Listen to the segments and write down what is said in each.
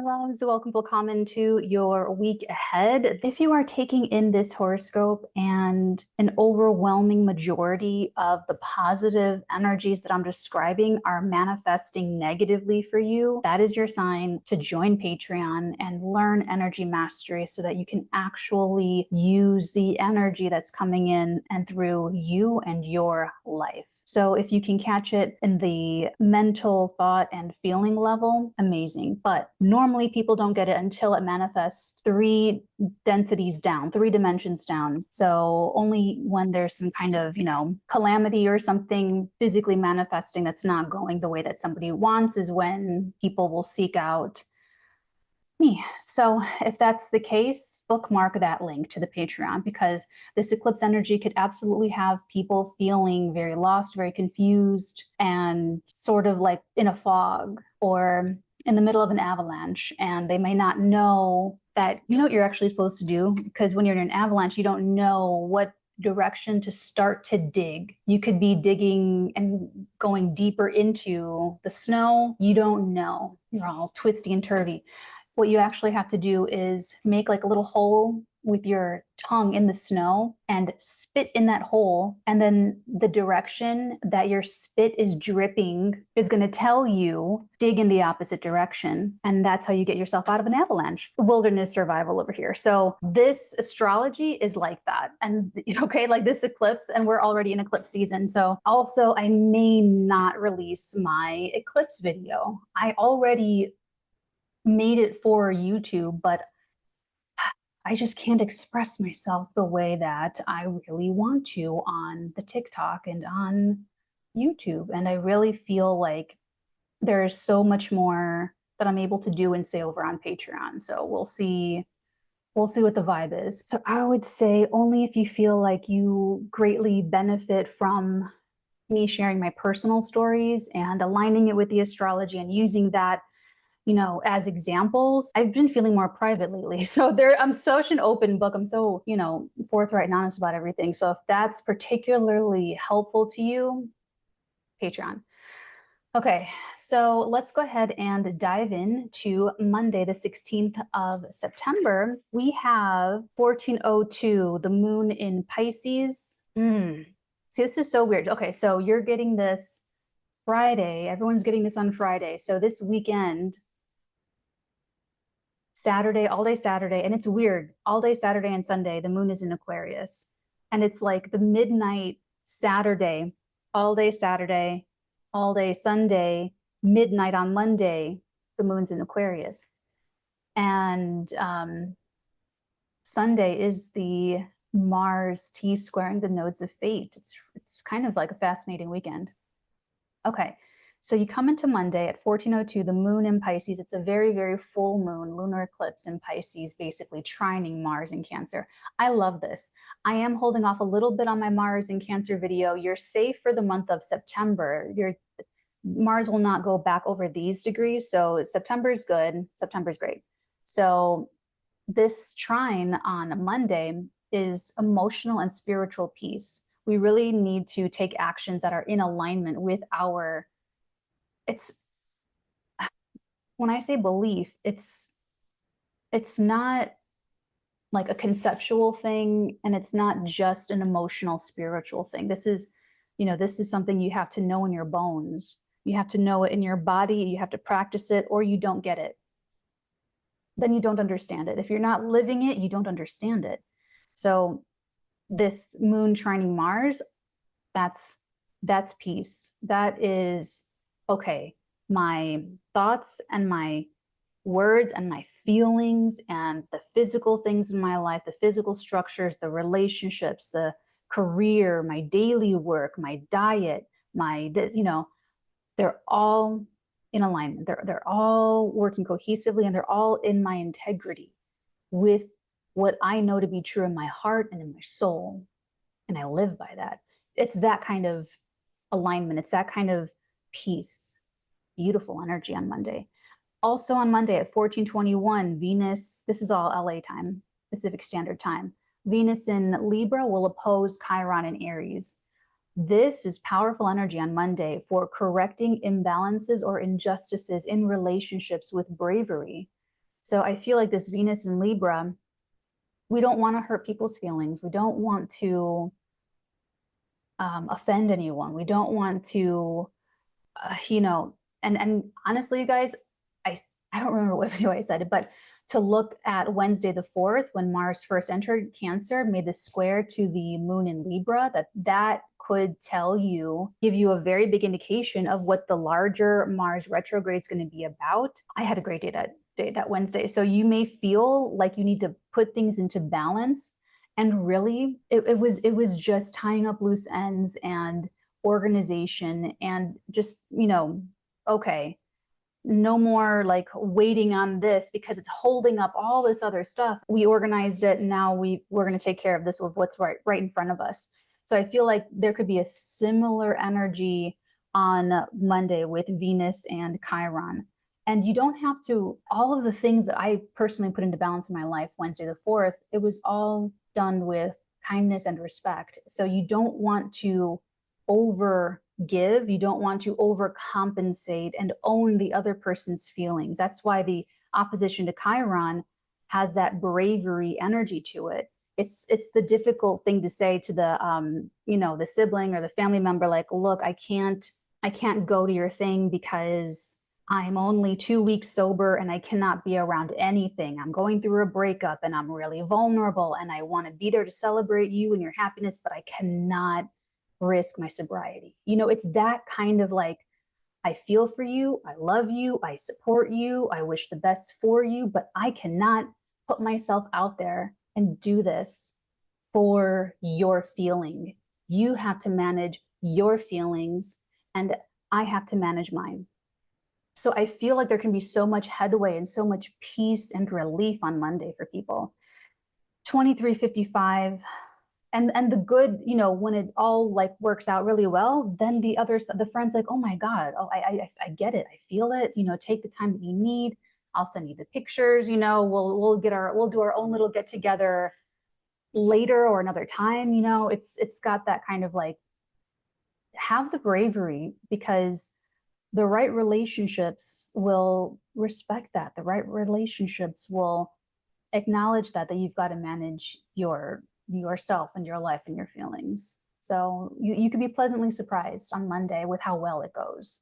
loves, welcome to your week ahead. If you are taking in this horoscope and an overwhelming majority of the positive energies that I'm describing are manifesting negatively for you, that is your sign to join Patreon and learn energy mastery so that you can actually use the energy that's coming in and through you and your life. So if you can catch it in the mental thought and feeling level, amazing. But normally people don't get it until it manifests 3 densities down, 3 dimensions down. So only when there's some kind of, calamity or something physically manifesting that's not going the way that somebody wants is when people will seek out me. So if that's the case, bookmark that link to the Patreon, because this eclipse energy could absolutely have people feeling very lost, very confused, and sort of like in a fog or in the middle of an avalanche, and they may not know that you know what you're actually supposed to do, because when you're in an avalanche, you don't know what direction to start to dig. You could be digging and going deeper into the snow. You don't know. You're all twisty and turvy. What you actually have to do is make like a little hole with your tongue in the snow and spit in that hole. And then the direction that your spit is dripping is going to tell you dig in the opposite direction. And that's how you get yourself out of an avalanche. Wilderness survival over here. So this astrology is like that. And okay, like this eclipse, and we're already in eclipse season. So also I may not release my eclipse video. I already made it for YouTube, but I just can't express myself the way that I really want to on the TikTok and on YouTube. And I really feel like there's so much more that I'm able to do and say over on Patreon. So we'll see what the vibe is. So I would say only if you feel like you greatly benefit from me sharing my personal stories and aligning it with the astrology and using that as examples. I've been feeling more private lately. So I'm such an open book. I'm so, forthright and honest about everything. So if that's particularly helpful to you, Patreon. Okay, so let's go ahead and dive in to Monday, the 16th of September. We have 1402, the moon in Pisces. See, this is so weird. Okay, so you're getting this Friday. Everyone's getting this on Friday. So this weekend, Saturday, all day Saturday, and it's weird, all day Saturday and Sunday, the moon is in Aquarius. And it's like the midnight Saturday, all day Saturday, all day Sunday, midnight on Monday, the moon's in Aquarius. And Sunday is the Mars T-squaring the nodes of fate. It's kind of like a fascinating weekend. Okay. So you come into Monday at 1402, the moon in Pisces. It's a very, very full moon, lunar eclipse in Pisces, basically trining Mars in Cancer. I love this. I am holding off a little bit on my Mars in Cancer video. You're safe for the month of September. Mars will not go back over these degrees. So September is good. September is great. So this trine on Monday is emotional and spiritual peace. We really need to take actions that are in alignment with our when I say belief, it's not like a conceptual thing, and it's not just an emotional spiritual thing. This is something you have to know in your bones. You have to know it in your body, you have to practice it, or you don't get it. Then you don't understand it. If you're not living it, you don't understand it. So this moon trining Mars, that's peace. That is okay, my thoughts and my words and my feelings and the physical things in my life, the physical structures, the relationships, the career, my daily work, my diet, they're all in alignment. They're all working cohesively, and they're all in my integrity with what I know to be true in my heart and in my soul. And I live by that. It's that kind of alignment. It's that kind of peace. Beautiful energy on Monday. Also on Monday at 1421, Venus, this is all LA time, Pacific Standard Time. Venus in Libra will oppose Chiron in Aries. This is powerful energy on Monday for correcting imbalances or injustices in relationships with bravery. So I feel like this Venus in Libra, we don't want to hurt people's feelings. We don't want to offend anyone. We don't want to, you know, and honestly, you guys, I I don't remember what video I said it, but to look at Wednesday the 4th, when Mars first entered Cancer, made this square to the moon in Libra, that could tell you, give you a very big indication of what the larger Mars retrograde is going to be about. I had a great day that Wednesday. So you may feel like you need to put things into balance. And really, it was just tying up loose ends and organization and just, you know, okay, no more like waiting on this because it's holding up all this other stuff. We organized it, and now we're going to take care of this with what's right in front of us. So I feel like there could be a similar energy on Monday with Venus and Chiron. And you don't have to, all of the things that I personally put into balance in my life Wednesday the 4th, it was all done with kindness and respect. So you don't want to over give, you don't want to overcompensate and own the other person's feelings. That's why the opposition to Chiron has that bravery energy to it. It's the difficult thing to say to the you know, the sibling or the family member, like, look, I can't go to your thing because I'm only 2 weeks sober and I cannot be around anything. I'm going through a breakup and I'm really vulnerable and I want to be there to celebrate you and your happiness, but I cannot risk my sobriety. You know, it's that kind of like, I feel for you, I love you, I support you, I wish the best for you, but I cannot put myself out there and do this for your feeling. You have to manage your feelings and I have to manage mine. So I feel like there can be so much headway and so much peace and relief on Monday for people. 2355, and the good, you know, when it all like works out really well, then the friend's like, oh my God, oh, I get it, I feel it, you know, take the time that you need. I'll send you the pictures, you know, we'll do our own little get together later or another time, you know. It's got that kind of like, have the bravery, because the right relationships will respect that. The right relationships will acknowledge that you've got to manage yourself and your life and your feelings. So you could be pleasantly surprised on Monday with how well it goes.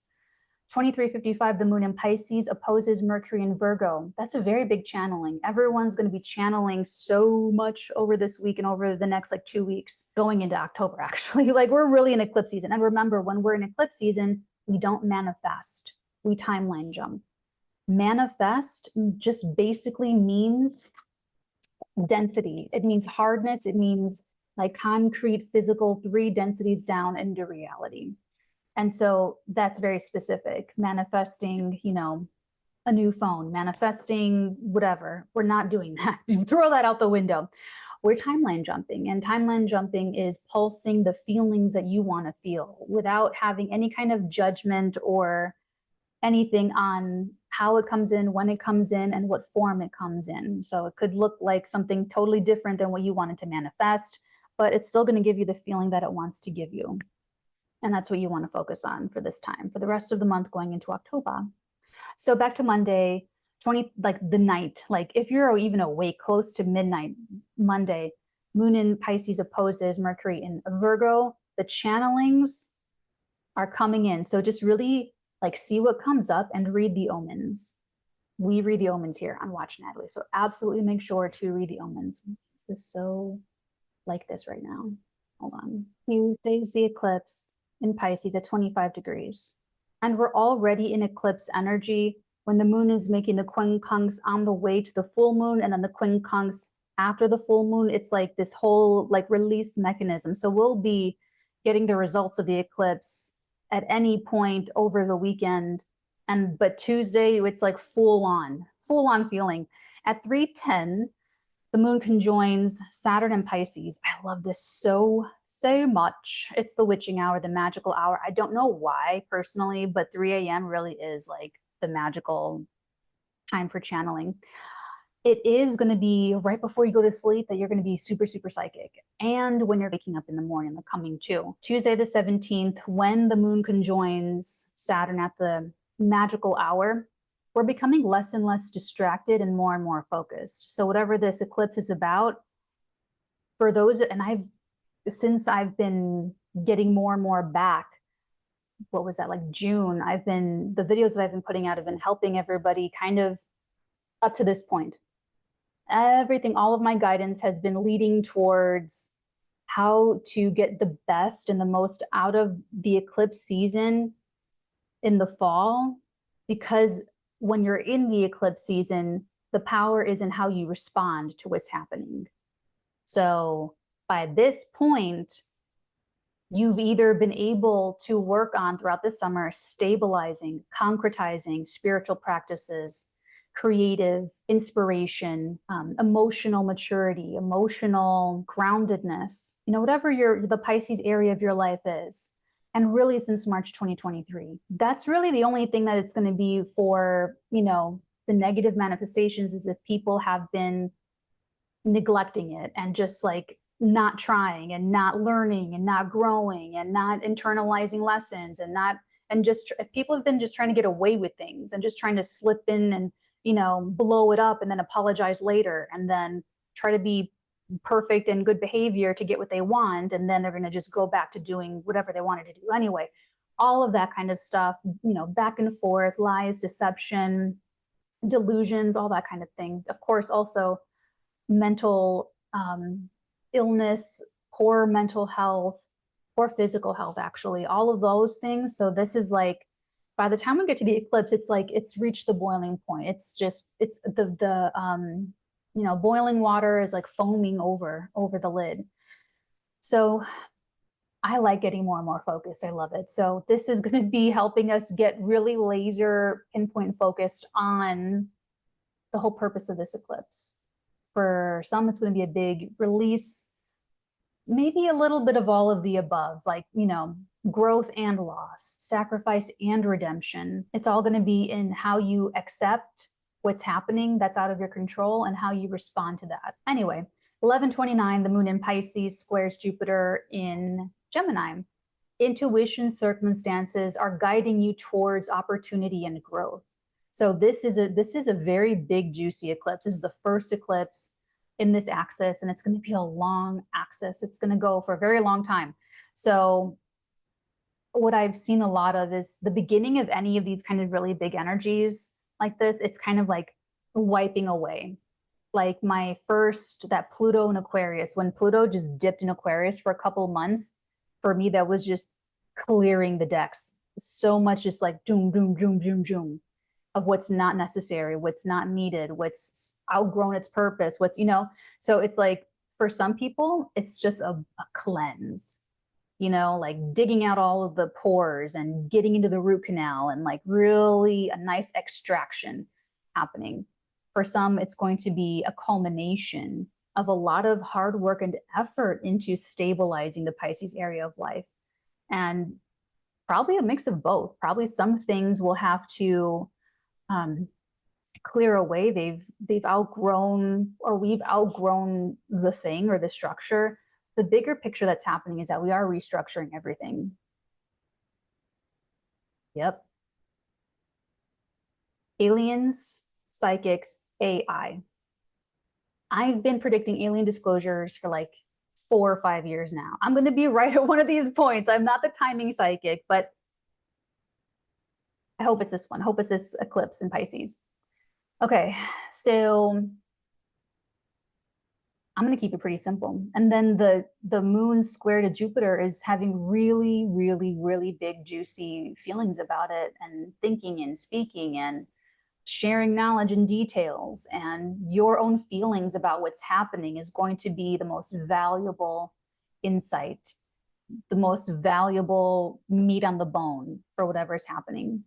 2355, the moon in Pisces opposes Mercury in Virgo. That's a very big channeling. Everyone's going to be channeling so much over this week and over the next like 2 weeks going into October, actually. Like, we're really in eclipse season. And remember, when we're in eclipse season, we don't manifest, we timeline jump. Manifest just basically means density. It means hardness. It means like concrete, physical, 3 densities down into reality. And so that's very specific. Manifesting, you know, a new phone, manifesting whatever. We're not doing that. Throw that out the window. We're timeline jumping, and timeline jumping is pulsing the feelings that you want to feel without having any kind of judgment or anything on how it comes in, when it comes in, and what form it comes in. So it could look like something totally different than what you wanted to manifest, but it's still going to give you the feeling that it wants to give you. And that's what you want to focus on for this time, for the rest of the month going into October. So back to Monday, like the night, like if you're even awake close to midnight Monday, moon in Pisces opposes Mercury in Virgo, the channelings are coming in. So just really like see what comes up and read the omens. We read the omens here on Watch Natalie. So absolutely make sure to read the omens. Is this so like this right now? Hold on. Tuesday's the eclipse in Pisces at 25 degrees. And we're already in eclipse energy when the moon is making the quincunx on the way to the full moon, and then the quincunx after the full moon. It's like this whole like release mechanism. So we'll be getting the results of the eclipse at any point over the weekend. But Tuesday, it's like full on feeling. At 3:10, the moon conjoins Saturn and Pisces. I love this so much. It's the witching hour, the magical hour. I don't know why personally, but 3 a.m. really is like the magical time for channeling. It is going to be right before you go to sleep that you're going to be super psychic. And when you're waking up in the morning, the coming too. Tuesday the 17th, when the moon conjoins Saturn at the magical hour, we're becoming less and less distracted and more focused. So whatever this eclipse is about, for those, and since I've been getting more and more back, what was that, like June, the videos that I've been putting out have been helping everybody kind of up to this point. Everything, all of my guidance has been leading towards how to get the best and the most out of the eclipse season in the fall, because when you're in the eclipse season, the power is in how you respond to what's happening. So by this point, you've either been able to work on throughout the summer stabilizing, concretizing spiritual practices, creative inspiration, emotional maturity, emotional groundedness, whatever the Pisces area of your life is. And really since March 2023, that's really the only thing that it's going to be for, the negative manifestations, is if people have been neglecting it and just like not trying and not learning and not growing and not internalizing lessons and just if people have been just trying to get away with things and just trying to slip in and blow it up and then apologize later and then try to be perfect and good behavior to get what they want, and then they're going to just go back to doing whatever they wanted to do anyway. All of that kind of stuff, back and forth, lies, deception, delusions, all that kind of thing. Of course, also mental illness, poor mental health, poor physical health, actually, all of those things. So this is like, by the time we get to the eclipse, it's like it's reached the boiling point. It's the boiling water is like foaming over the lid. So I like getting more and more focused. I love it. So this is going to be helping us get really laser pinpoint focused on the whole purpose of this eclipse. For some, it's going to be a big release, maybe a little bit of all of the above, like, growth and loss, sacrifice and redemption. It's all going to be in how you accept what's happening that's out of your control and how you respond to that. Anyway, 11/29, the moon in Pisces squares Jupiter in Gemini. Intuition circumstances are guiding you towards opportunity and growth. So this is a very big, juicy eclipse. This is the first eclipse in this axis, and it's going to be a long axis. It's going to go for a very long time. So what I've seen a lot of is the beginning of any of these kind of really big energies like this, it's kind of like wiping away. Like that Pluto in Aquarius, when Pluto just dipped in Aquarius for a couple of months, for me, that was just clearing the decks. So much just like doom, doom, doom, doom, doom of what's not necessary, what's not needed, what's outgrown its purpose, so it's like, for some people, it's just a cleanse, like digging out all of the pores and getting into the root canal and like really a nice extraction happening. For some, it's going to be a culmination of a lot of hard work and effort into stabilizing the Pisces area of life. And probably a mix of both. Probably some things will have to clear away. They've outgrown, or we've outgrown the thing or the structure. The bigger picture that's happening is that we are restructuring everything. Yep. Aliens, psychics, AI. I've been predicting alien disclosures for like 4 or 5 years now. I'm going to be right at one of these points. I'm not the timing psychic, but I hope it's this one. I hope it's this eclipse in Pisces. Okay, so I'm going to keep it pretty simple. And then the moon square to Jupiter is having really, really, really big, juicy feelings about it, and thinking and speaking and sharing knowledge and details, and your own feelings about what's happening is going to be the most valuable insight, the most valuable meat on the bone for whatever's happening.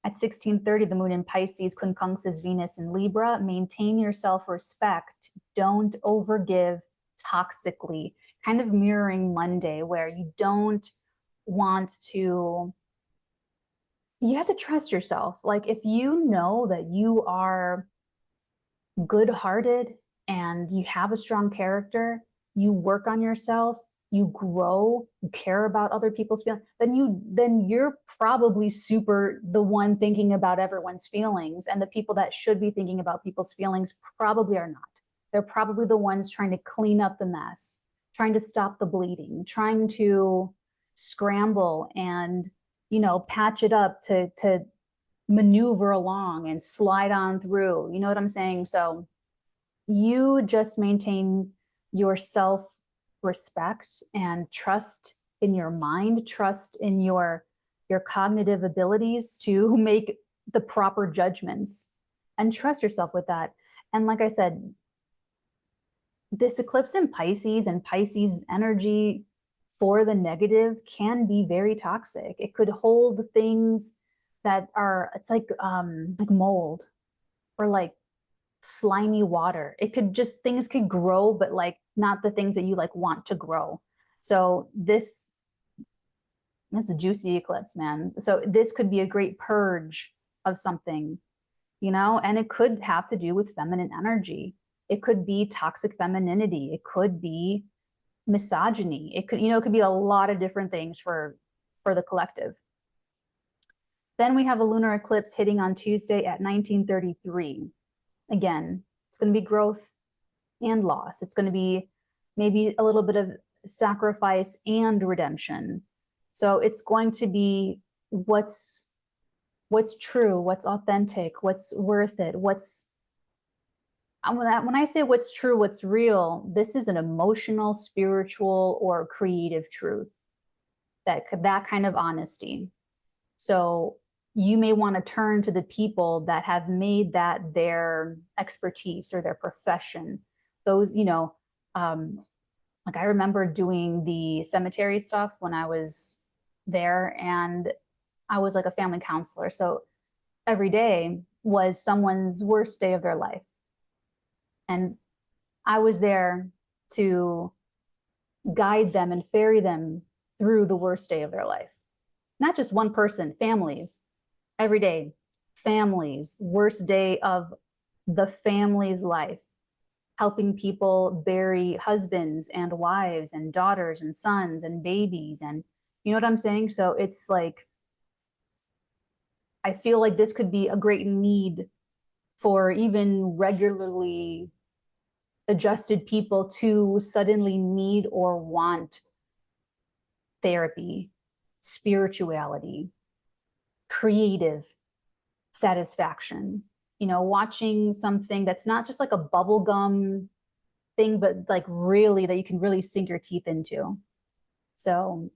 At 16:30, the moon in Pisces quincunxes Venus in Libra. Maintain your self-respect. Don't overgive toxically, kind of mirroring Monday, where you don't want to, you have to trust yourself. Like, if you know that you are good-hearted and you have a strong character, you work on yourself, you grow, you care about other people's feelings, then you're probably super the one thinking about everyone's feelings, and the people that should be thinking about people's feelings probably are not. They're probably the ones trying to clean up the mess, trying to stop the bleeding, trying to scramble and, you know, patch it up to maneuver along and slide on through. You know what I'm saying? So you just maintain your self-respect and trust in your mind, trust in your cognitive abilities to make the proper judgments, and trust yourself with that. And like I said, this eclipse in Pisces and Pisces energy for the negative can be very toxic. It could hold things that are, it's like mold or like slimy water. It could just, things could grow, but like not the things that you like want to grow. So this is a juicy eclipse, man. So this could be a great purge of something, you know, and it could have to do with feminine energy. It could be toxic femininity. It could be misogyny. It could, you know, it could be a lot of different things for the collective. Then we have a lunar eclipse hitting on Tuesday at 1933. Again, it's going to be growth and loss. It's going to be maybe a little bit of sacrifice and redemption. So it's going to be what's true, what's authentic, what's worth it, what's, when I say what's true, what's real, this is an emotional, spiritual, or creative truth, that kind of honesty. So you may want to turn to the people that have made that their expertise or their profession. Those, you know, like I remember doing the cemetery stuff when I was there, and I was like a family counselor. So every day was someone's worst day of their life. And I was there to guide them and ferry them through the worst day of their life. Not just one person, families, every day, families, worst day of the family's life, helping people bury husbands and wives and daughters and sons and babies. And you know what I'm saying? So it's like, I feel like this could be a great need for even regularly adjusted people to suddenly need or want therapy, spirituality, creative satisfaction. You know, watching something that's not just like a bubblegum thing, but like really that you can really sink your teeth into. So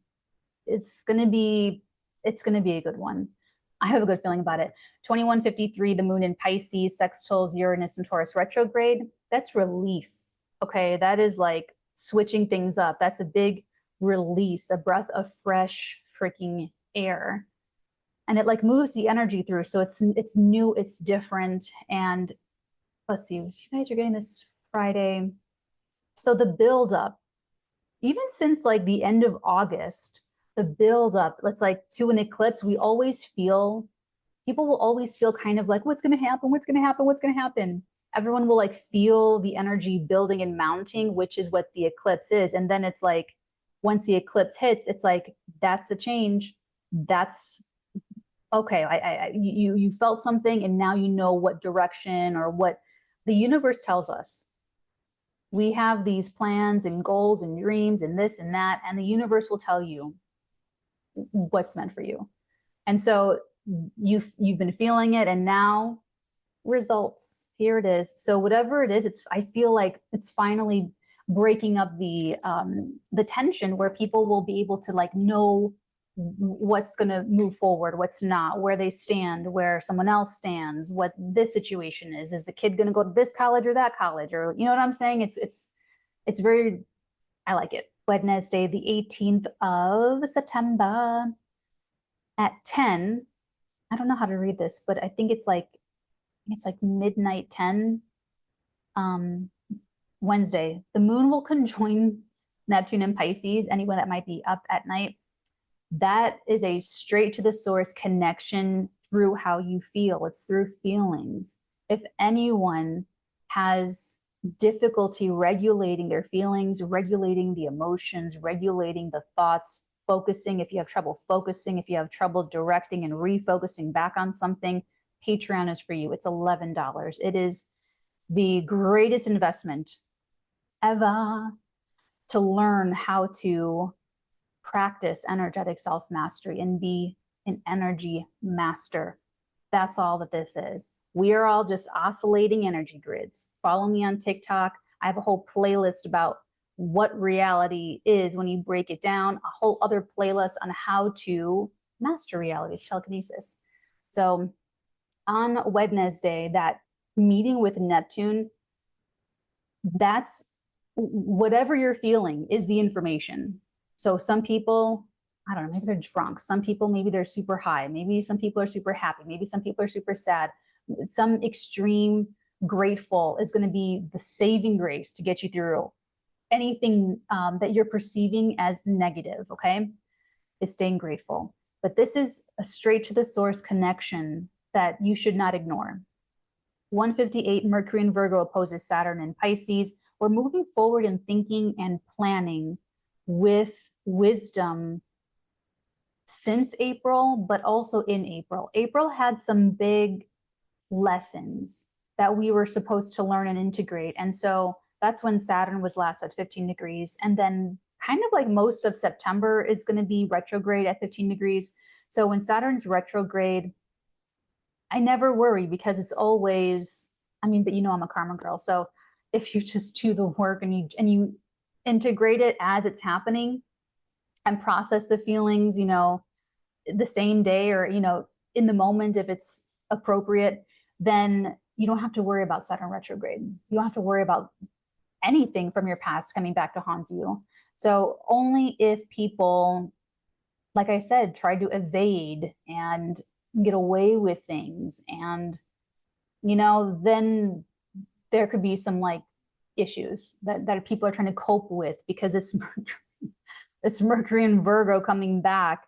it's gonna be a good one. I have a good feeling about it. 2153, the moon in Pisces, sextiles Uranus and Taurus retrograde. That's relief. Okay, that is like switching things up. That's a big release, a breath of fresh freaking air. And it like moves the energy through. So it's new, it's different. And let's see, you guys are getting this Friday. So the build up, even since like the end of August, the build up, it's like to an eclipse, people will always feel kind of like, what's going to happen? What's going to happen? What's going to happen? Everyone will like feel the energy building and mounting, which is what the eclipse is. And then it's like, once the eclipse hits, it's like, that's the change. That's okay. You felt something, and now you know what direction or what the universe tells us. We have these plans and goals and dreams and this and that, and the universe will tell you what's meant for you. And so you've been feeling it, and now results, here it is. So whatever it is, I feel like it's finally breaking up the tension, where people will be able to like know what's going to move forward, what's not, where they stand, where someone else stands, what this situation is the kid going to go to this college or that college, or you know what I'm saying? It's very, I like it. Wednesday, the 18th of September at 10. I don't know how to read this, but I think it's like midnight 10. Wednesday, the moon will conjoin Neptune and Pisces. Anyone that might be up at night, that is a straight to the source connection through how you feel. It's through feelings. If anyone has difficulty regulating their feelings, regulating the emotions, regulating the thoughts, focusing, if you have trouble focusing, if you have trouble directing and refocusing back on something, Patreon is for you. It's $11. It is the greatest investment ever to learn how to practice energetic self-mastery and be an energy master. That's all that this is. We are all just oscillating energy grids. Follow me on TikTok. I have a whole playlist about what reality is when you break it down, a whole other playlist on how to master reality, telekinesis. So on Wednesday, that meeting with Neptune, that's whatever you're feeling is the information. So some people, I don't know, maybe they're drunk. Some people, maybe they're super high. Maybe some people are super happy. Maybe some people are super sad. Some extreme grateful is going to be the saving grace to get you through anything that you're perceiving as negative, okay? Is staying grateful. But this is a straight to the source connection that you should not ignore. 158 Mercury in Virgo opposes Saturn in Pisces. We're moving forward in thinking and planning with wisdom since April, but also in April. April had some big lessons that we were supposed to learn and integrate. And so that's when Saturn was last at 15 degrees. And then kind of like most of September is going to be retrograde at 15 degrees. So when Saturn's retrograde, I never worry because it's always, I mean, but you know, I'm a karma girl. So if you just do the work and you integrate it as it's happening and process the feelings, you know, the same day or, you know, in the moment, if it's appropriate, then you don't have to worry about Saturn retrograde. You don't have to worry about anything from your past coming back to haunt you. So only if people, like I said, try to evade and get away with things and, you know, then there could be some like issues that people are trying to cope with because this Mercury in Virgo coming back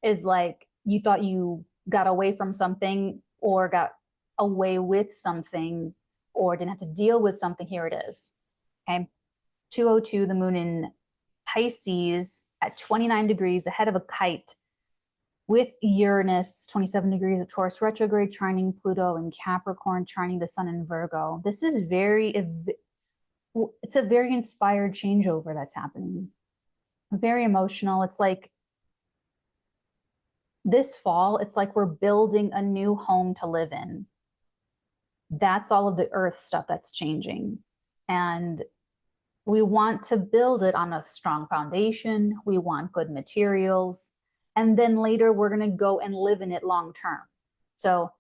is like, you thought you got away from something or got away with something or didn't have to deal with something. Here it is. Okay. 202, the moon in Pisces at 29 degrees ahead of a kite with Uranus, 27 degrees of Taurus retrograde, trining Pluto in Capricorn, trining the sun in Virgo. This is it's a very inspired changeover that's happening. Very emotional. It's like this fall, it's like we're building a new home to live in. That's all of the earth stuff that's changing. And we want to build it on a strong foundation. We want good materials. And then later we're going to go and live in it long term. So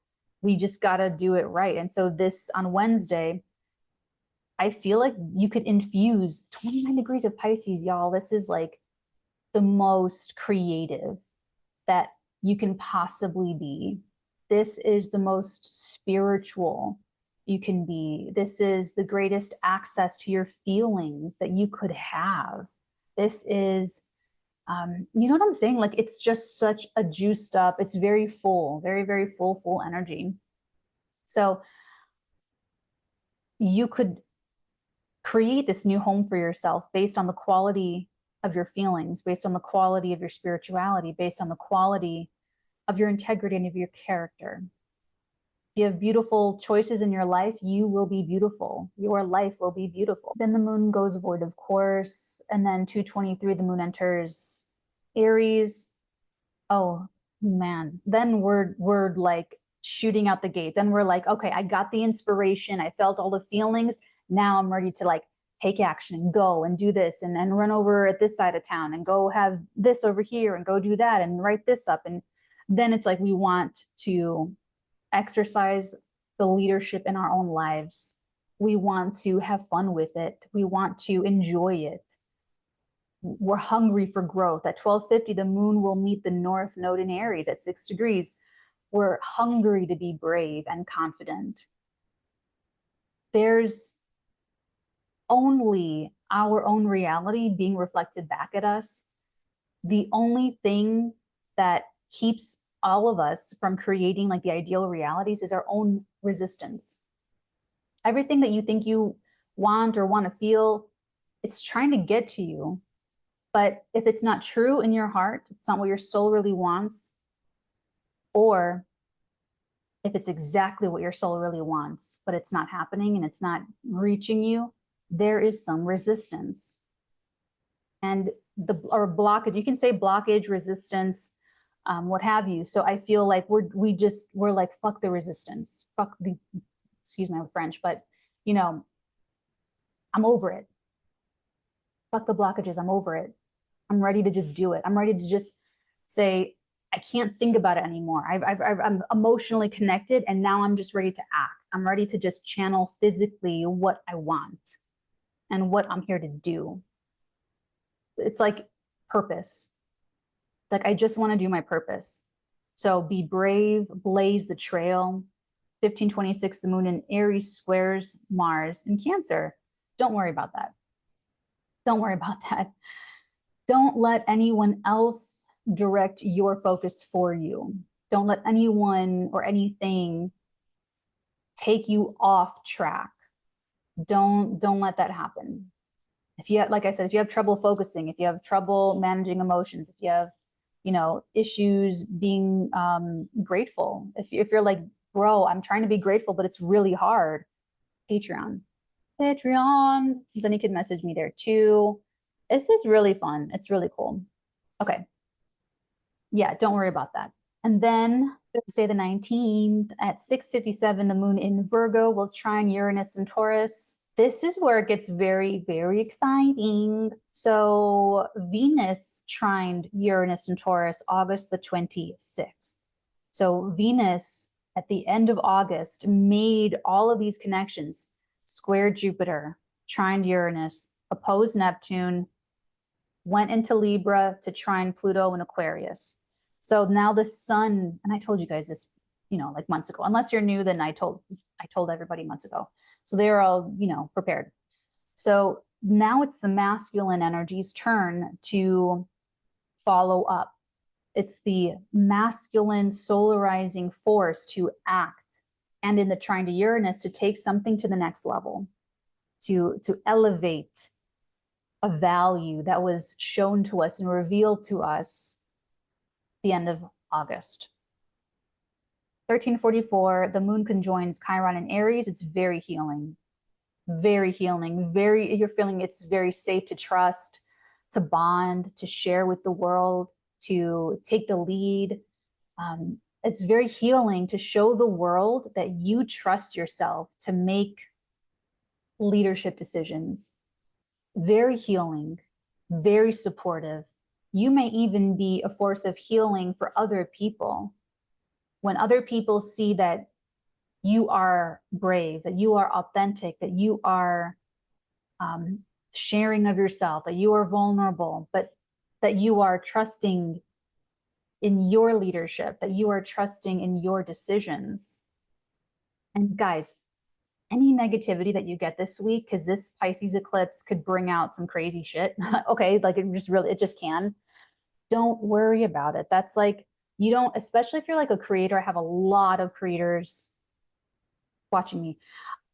we just got to do it right. And so this on Wednesday, I feel like you could infuse 29 degrees of Pisces, y'all. This is like the most creative that you can possibly be. This is the most spiritual you can be. This is the greatest access to your feelings that you could have. This is, you know what I'm saying? Like, it's just such a juiced up, it's very full, very, very full energy. So you could create this new home for yourself based on the quality of your feelings, based on the quality of your spirituality, based on the quality of your integrity and of your character. If you have beautiful choices in your life, you will be beautiful. Your life will be beautiful. Then the moon goes void, of course. And then 223, the moon enters Aries. Oh man, then we're like shooting out the gate. Then we're like, okay, I got the inspiration. I felt all the feelings. Now I'm ready to like take action and go and do this and run over at this side of town and go have this over here and go do that and write this up. And then it's like we want to exercise the leadership in our own lives. We want to have fun with it. We want to enjoy it. We're hungry for growth. At 12:50, the moon will meet the north node in Aries at 6 degrees. We're hungry to be brave and confident. There's only our own reality being reflected back at us. The only thing that keeps all of us from creating like the ideal realities is our own resistance. Everything that you think you want or want to feel, it's trying to get to you. But if it's not true in your heart, it's not what your soul really wants, or if it's exactly what your soul really wants, but it's not happening and it's not reaching you, there is some resistance. And or blockage, you can say blockage, resistance, what have you. So I feel like we're like, fuck the resistance, fuck the, excuse my French, but you know, I'm over it. Fuck the blockages, I'm over it. I'm ready to just do it. I'm ready to just say, I can't think about it anymore. I'm emotionally connected, and now I'm just ready to act. I'm ready to just channel physically what I want and what I'm here to do. It's like purpose. Like, I just want to do my purpose. So be brave, blaze the trail. 1526, the moon in Aries squares Mars in Cancer. Don't worry about that. Don't worry about that. Don't let anyone else direct your focus for you. Don't let anyone or anything take you off track. Don't let that happen. If you have, like I said, if you have trouble focusing, if you have trouble managing emotions, if you have, you know, issues being grateful, if you're like, bro, I'm trying to be grateful, but it's really hard. Patreon. Then you can message me there too. It's just really fun. It's really cool. Okay. Yeah, don't worry about that. And then Thursday the 19th at 6:57, the moon in Virgo will trine Uranus and Taurus. This is where it gets very, very exciting. So Venus trined Uranus and Taurus August the 26th. So Venus at the end of August made all of these connections, squared Jupiter, trined Uranus, opposed Neptune, went into Libra to trine Pluto and Aquarius. So now the sun, and I told you guys this, you know, like months ago. Unless you're new, then I told everybody months ago. So they're all, you know, prepared. So now it's the masculine energy's turn to follow up. It's the masculine solarizing force to act, and in the trine to Uranus to take something to the next level, to elevate a value that was shown to us and revealed to us the end of August. 1344, the moon conjoins Chiron and Aries. It's very healing, very healing, you're feeling it's very safe to trust, to bond, to share with the world, to take the lead. It's very healing to show the world that you trust yourself to make leadership decisions. Very healing, very supportive. You may even be a force of healing for other people. When other people see that you are brave, that you are authentic, that you are sharing of yourself, that you are vulnerable, but that you are trusting in your leadership, that you are trusting in your decisions. And guys, any negativity that you get this week, because this Pisces eclipse could bring out some crazy shit. Okay, like it just can. Don't worry about it. That's like, you don't, especially if you're like a creator. I have a lot of creators watching me.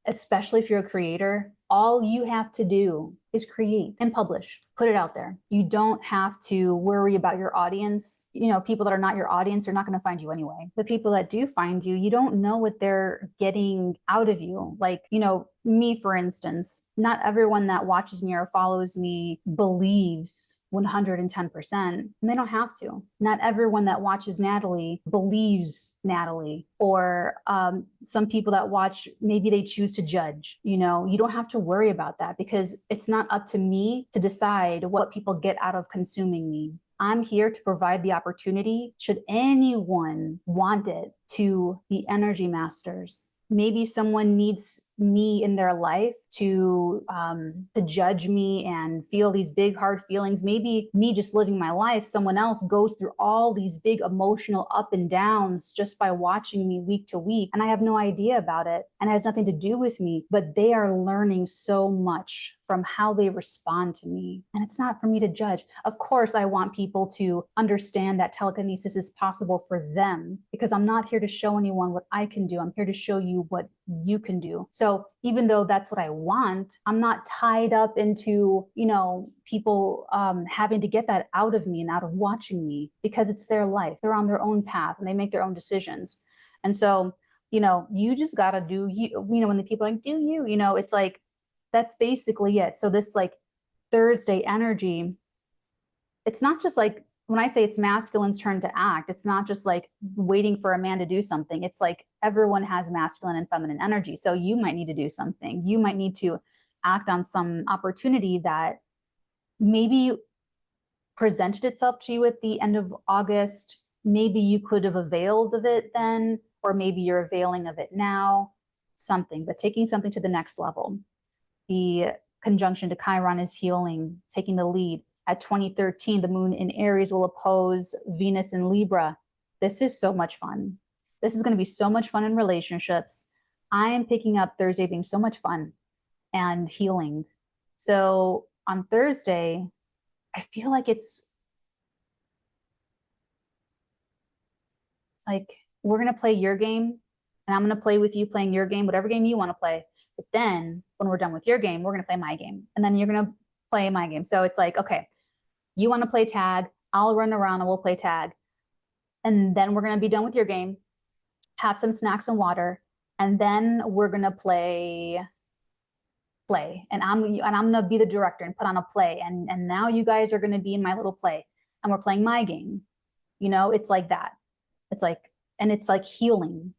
Especially if you're a creator, all you have to do is create and publish, put it out there. You don't have to worry about your audience. You know, people that are not your audience are not going to find you anyway. The people that do find you, you don't know what they're getting out of you. Like, you know, me, for instance, not everyone that watches me or follows me believes 110%, and they don't have to. Not everyone that watches Natalie believes Natalie, or some people that watch, maybe they choose to judge. You know, you don't have to worry about that, because it's not up to me to decide what people get out of consuming me. I'm here to provide the opportunity, should anyone want it, to be energy masters. Maybe someone needs me in their life to judge me and feel these big, hard feelings. Maybe me just living my life, someone else goes through all these big emotional up and downs just by watching me week to week, and I have no idea about it, and it has nothing to do with me, but they are learning so much from how they respond to me. And it's not for me to judge. Of course, I want people to understand that telekinesis is possible for them, because I'm not here to show anyone what I can do. I'm here to show you what you can do. So even though that's what I want, I'm not tied up into, you know, people having to get that out of me and out of watching me, because it's their life. They're on their own path and they make their own decisions. And so, you know, you just got to do you, you know, when the people are like, do you, you know, it's like, that's basically it. So this like Thursday energy, it's not just like, when I say it's masculine's turn to act, it's not just like waiting for a man to do something. It's like everyone has masculine and feminine energy. So you might need to do something. You might need to act on some opportunity that maybe presented itself to you at the end of August. Maybe you could have availed of it then, or maybe you're availing of it now, something, but taking something to the next level. The conjunction to Chiron is healing, taking the lead. At 2013, the moon in Aries will oppose Venus in Libra. This is so much fun. This is going to be so much fun in relationships. I am picking up Thursday being so much fun and healing. So on Thursday, I feel like it's like, we're going to play your game and I'm going to play with you playing your game, whatever game you want to play. But then when we're done with your game, we're going to play my game. And then you're going to play my game. So it's like, okay, you want to play tag, I'll run around and we'll play tag. And then we're going to be done with your game, have some snacks and water, and then we're going to play. And I'm going to be the director and put on a play. And now you guys are going to be in my little play and we're playing my game. You know, it's like that. It's like, and it's like healing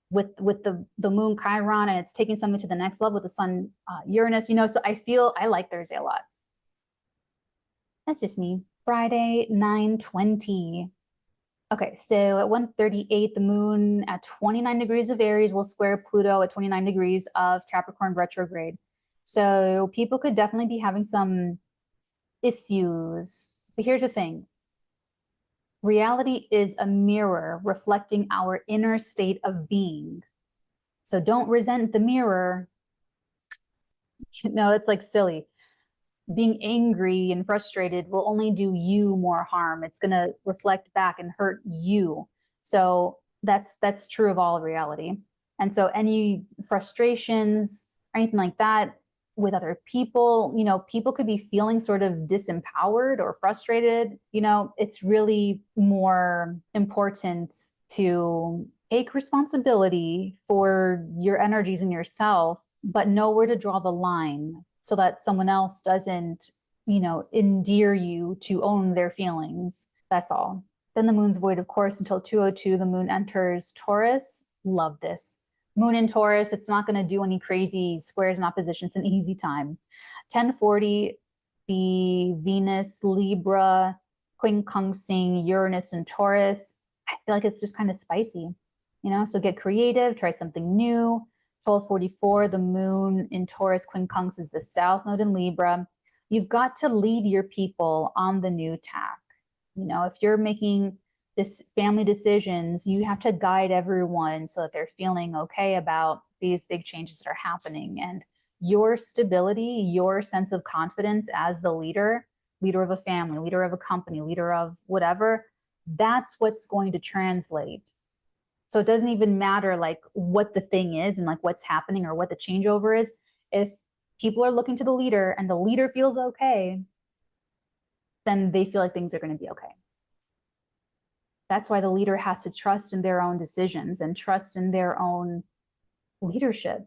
with the moon Chiron, and it's taking something to the next level with the sun Uranus, you know. So I like Thursday a lot. That's just me. Friday, 9:20. Okay, so at 1:38, the moon at 29 degrees of Aries will square Pluto at 29 degrees of Capricorn retrograde. So people could definitely be having some issues. But here's the thing. Reality is a mirror reflecting our inner state of being. So don't resent the mirror. No, it's like silly. Being angry and frustrated will only do you more harm. It's going to reflect back and hurt you. So that's true of all reality. And so any frustrations, anything like that with other people, you know, people could be feeling sort of disempowered or frustrated. You know, it's really more important to take responsibility for your energies and yourself, but know where to draw the line so that someone else doesn't, you know, endear you to own their feelings. That's all. Then the moon's void, of course, until 2:02, the moon enters Taurus. Love this. Moon in Taurus, it's not going to do any crazy squares and oppositions. It's an easy time. 10:40, the Venus, Libra, 𝚃𝚗𝚎 Uranus and Taurus. I feel like it's just kind of spicy, you know, so get creative, try something new. 12:44, the moon in Taurus, 𝚃𝚗𝚎 is the south node in Libra. You've got to lead your people on the new tack. You know, if you're making this family decisions, you have to guide everyone so that they're feeling okay about these big changes that are happening. And your stability, your sense of confidence as the leader of a family, leader of a company, leader of whatever, that's what's going to translate. So it doesn't even matter like what the thing is and like what's happening or what the changeover is. If people are looking to the leader and the leader feels okay, then they feel like things are going to be okay. That's why the leader has to trust in their own decisions and trust in their own leadership.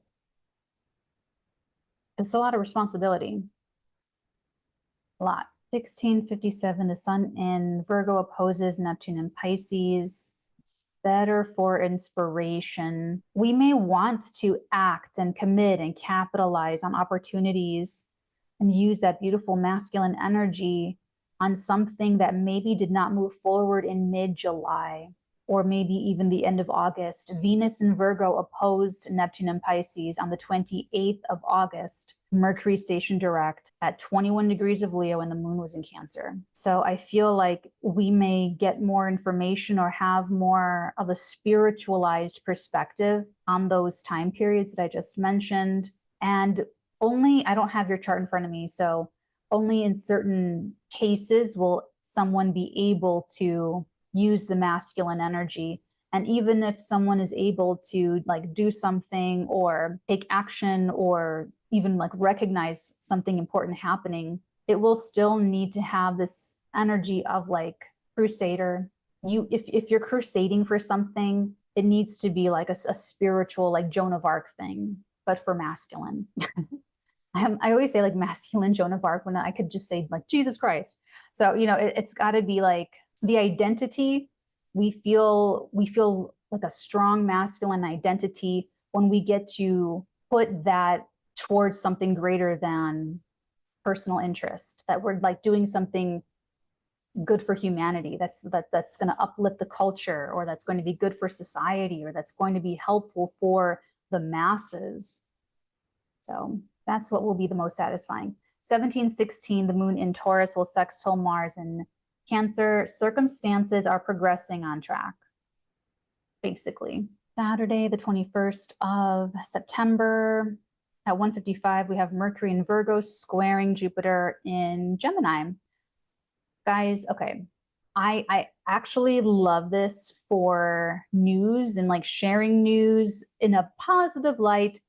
It's a lot of responsibility. A lot. 16:57, the sun in Virgo opposes Neptune in Pisces. It's better for inspiration. We may want to act and commit and capitalize on opportunities and use that beautiful masculine energy on something that maybe did not move forward in mid-July or maybe even the end of August. Venus in Virgo opposed Neptune in Pisces on the 28th of August. Mercury stationed direct at 21 degrees of Leo and the moon was in Cancer. So I feel like we may get more information or have more of a spiritualized perspective on those time periods that I just mentioned. And only, I don't have your chart in front of me, so only in certain cases will someone be able to use the masculine energy. And even if someone is able to like do something or take action or even like recognize something important happening, it will still need to have this energy of like crusader. If you're crusading for something, it needs to be like a spiritual, like Joan of Arc thing, but for masculine. I always say like masculine Joan of Arc when I could just say like Jesus Christ. So, you know, it's got to be like the identity. We feel like a strong masculine identity when we get to put that towards something greater than personal interest, that we're like doing something good for humanity, that's going to uplift the culture, or that's going to be good for society, or that's going to be helpful for the masses. So that's what will be the most satisfying. 1716, the moon in Taurus will sextile Mars in Cancer. Circumstances are progressing on track, basically. Saturday, the 21st of September at 1:55, we have Mercury in Virgo squaring Jupiter in Gemini. Guys, okay, I actually love this for news and like sharing news in a positive light,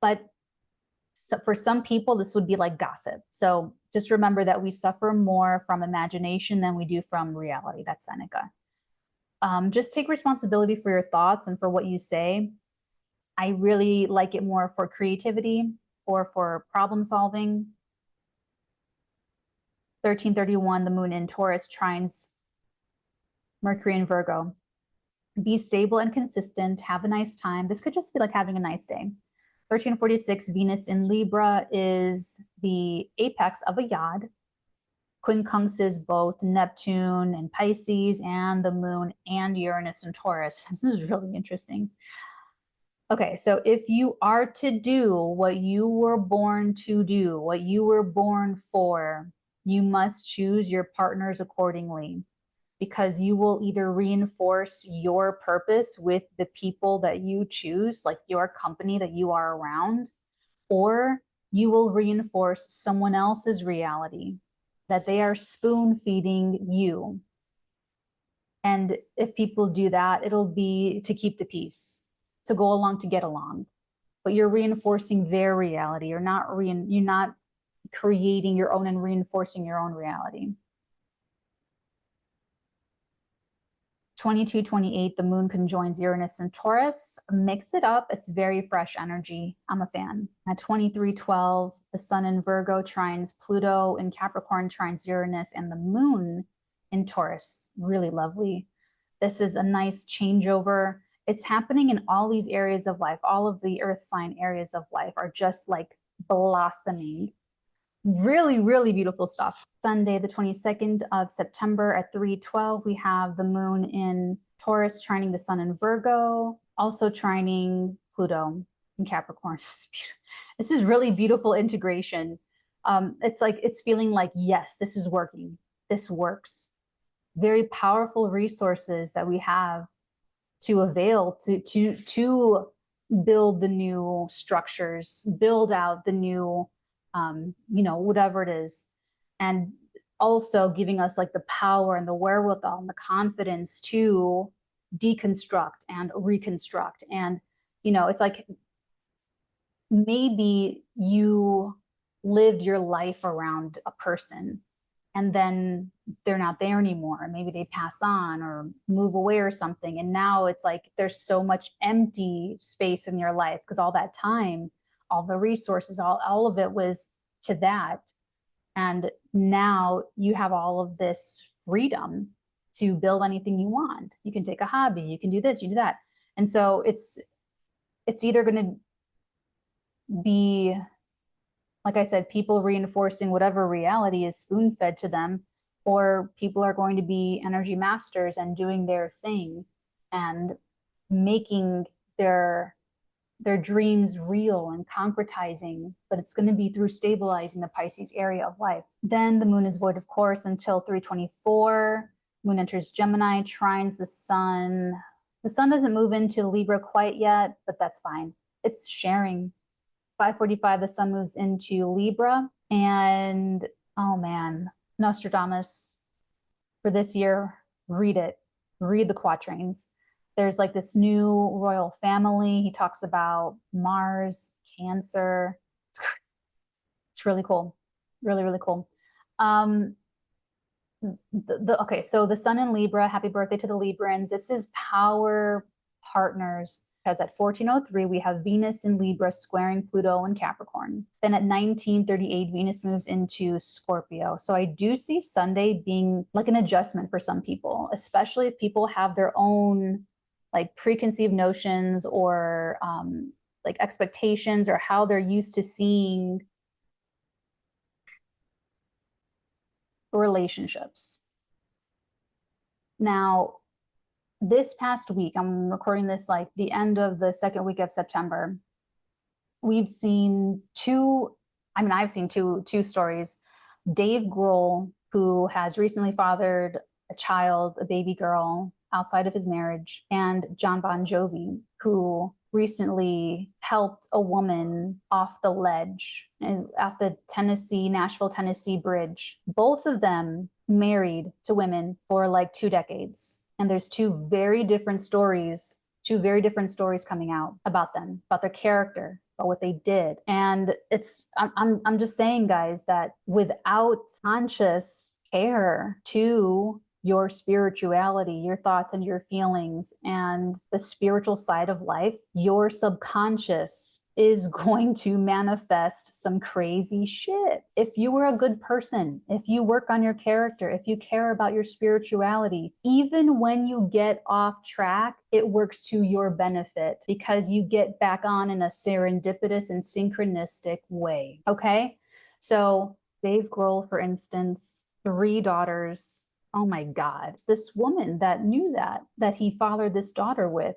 but for some people, this would be like gossip. So just remember that we suffer more from imagination than we do from reality. That's Seneca. Just take responsibility for your thoughts and for what you say. I really like it more for creativity or for problem solving. 1331, the moon in Taurus trines Mercury in Virgo. Be stable and consistent. Have a nice time. This could just be like having a nice day. 1346, Venus in Libra is the apex of a yod. Quincunxes both Neptune and Pisces, and the moon and Uranus in Taurus. This is really interesting. Okay, so if you are to do what you were born to do, what you were born for, you must choose your partners accordingly, because you will either reinforce your purpose with the people that you choose, like your company that you are around, or you will reinforce someone else's reality, that they are spoon feeding you. And if people do that, it'll be to keep the peace, to go along to get along. But you're reinforcing their reality. You're not creating your own and reinforcing your own reality. 2228, the moon conjoins Uranus and Taurus. Mix it up. It's very fresh energy. I'm a fan. At 2312, the sun in Virgo trines Pluto, in Capricorn trines Uranus, and the moon in Taurus. Really lovely. This is a nice changeover. It's happening in all these areas of life. All of the earth sign areas of life are just like blossoming. Really, really beautiful stuff. Sunday, the 22nd of September at 3:12, we have the moon in Taurus trining the sun in Virgo, also trining Pluto in Capricorn. This is really beautiful integration. It's like, it's feeling like, yes, this is working. This works. Very powerful resources that we have to avail to build the new structures, build out the new whatever it is. And also giving us like the power and the wherewithal and the confidence to deconstruct and reconstruct. And, it's like maybe you lived your life around a person and then they're not there anymore. Maybe they pass on or move away or something. And now it's like there's so much empty space in your life because all that time, all the resources, all of it was to that. And now you have all of this freedom to build anything you want. You can take a hobby, you can do this, you do that. And so it's either going to be, like I said, people reinforcing whatever reality is spoon-fed to them, or people are going to be energy masters and doing their thing and making their dreams real and concretizing, but it's going to be through stabilizing the Pisces area of life. Then the moon is void of course until 3:24. Moon enters Gemini, trines the sun. The sun doesn't move into Libra quite yet, but that's fine. It's sharing. 5:45, the sun moves into Libra. And oh man, Nostradamus for this year, read it. Read the quatrains. There's like this new royal family. He talks about Mars, Cancer. It's really cool. Really, really cool. Okay, so the sun in Libra, happy birthday to the Librans. This is power partners, because at 1403 we have Venus in Libra squaring Pluto in Capricorn. Then at 1938 Venus moves into Scorpio. So I do see Sunday being like an adjustment for some people, especially if people have their own like preconceived notions or like expectations or how they're used to seeing relationships. Now, this past week, I'm recording this like the end of the second week of September. We've seen I've seen two stories. Dave Grohl, who has recently fathered a child, a baby girl, outside of his marriage, and Jon Bon Jovi, who recently helped a woman off the ledge off the Nashville, Tennessee bridge. Both of them married to women for like 2 decades. And there's two very different stories coming out about them, about their character, about what they did. And I'm just saying, guys, that without conscious care to your spirituality, your thoughts and your feelings, and the spiritual side of life, your subconscious is going to manifest some crazy shit. If you were a good person, if you work on your character, if you care about your spirituality, even when you get off track, it works to your benefit because you get back on in a serendipitous and synchronistic way. Okay? So Dave Grohl, for instance, 3 daughters. Oh my God, this woman that knew that he fathered this daughter with.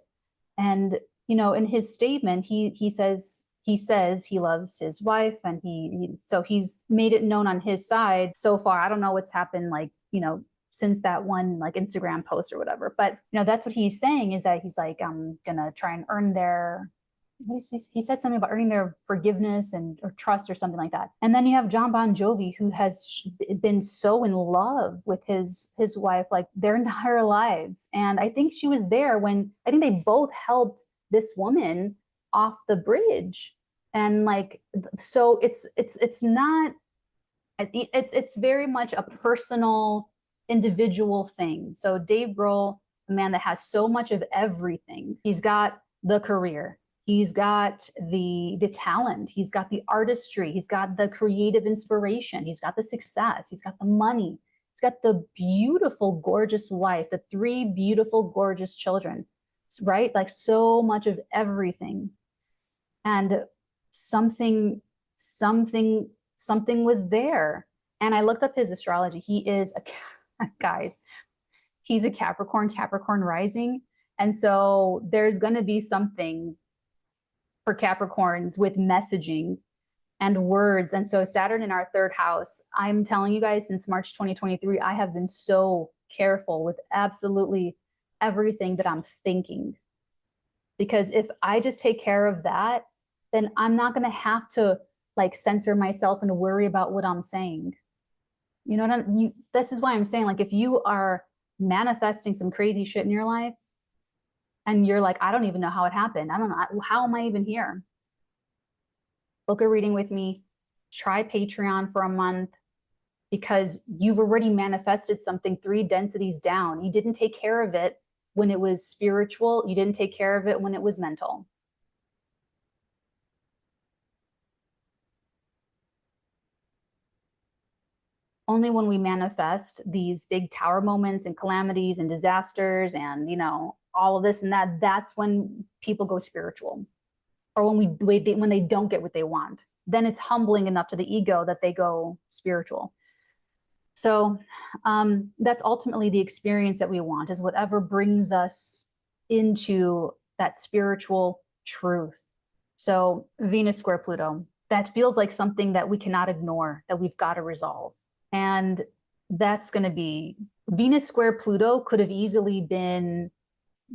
And, you know, in his statement, he says he loves his wife, and so he's made it known on his side so far. I don't know what's happened, like, you know, since that one like Instagram post or whatever. But, you know, that's what he's saying, is that he's like, I'm gonna try and earn their, he said something about earning their forgiveness or trust or something like that. And then you have Jon Bon Jovi, who has been so in love with his wife like their entire lives. And I think she was there when, I think they both helped this woman off the bridge. And like, so it's not, it's very much a personal, individual thing. So Dave Grohl, a man that has so much of everything. He's got the career, he's got the talent, he's got the artistry, he's got the creative inspiration, he's got the success, he's got the money, he's got the beautiful, gorgeous wife, the 3 beautiful, gorgeous children, right? Like so much of everything. And something was there. And I looked up his astrology. He is guys, he's a Capricorn rising. And so there's going to be something for Capricorns with messaging and words. And so Saturn in our 3rd house, I'm telling you guys, since March 2023, I have been so careful with absolutely everything that I'm thinking. Because if I just take care of that, then I'm not going to have to like censor myself and worry about what I'm saying. You know what this is why I'm saying, like, if you are manifesting some crazy shit in your life and you're like, I don't even know how it happened, I don't know, how am I even here? Book a reading with me, try Patreon for a month, because you've already manifested something 3 densities down. You didn't take care of it when it was spiritual. You didn't take care of it when it was mental. Only when we manifest these big tower moments and calamities and disasters and, you know, all of this and that, that's when people go spiritual. Or when they don't get what they want, then it's humbling enough to the ego that they go spiritual. So that's ultimately the experience that we want, is whatever brings us into that spiritual truth. So Venus square Pluto, that feels like something that we cannot ignore, that we've got to resolve. And that's going to be Venus square Pluto. Could have easily been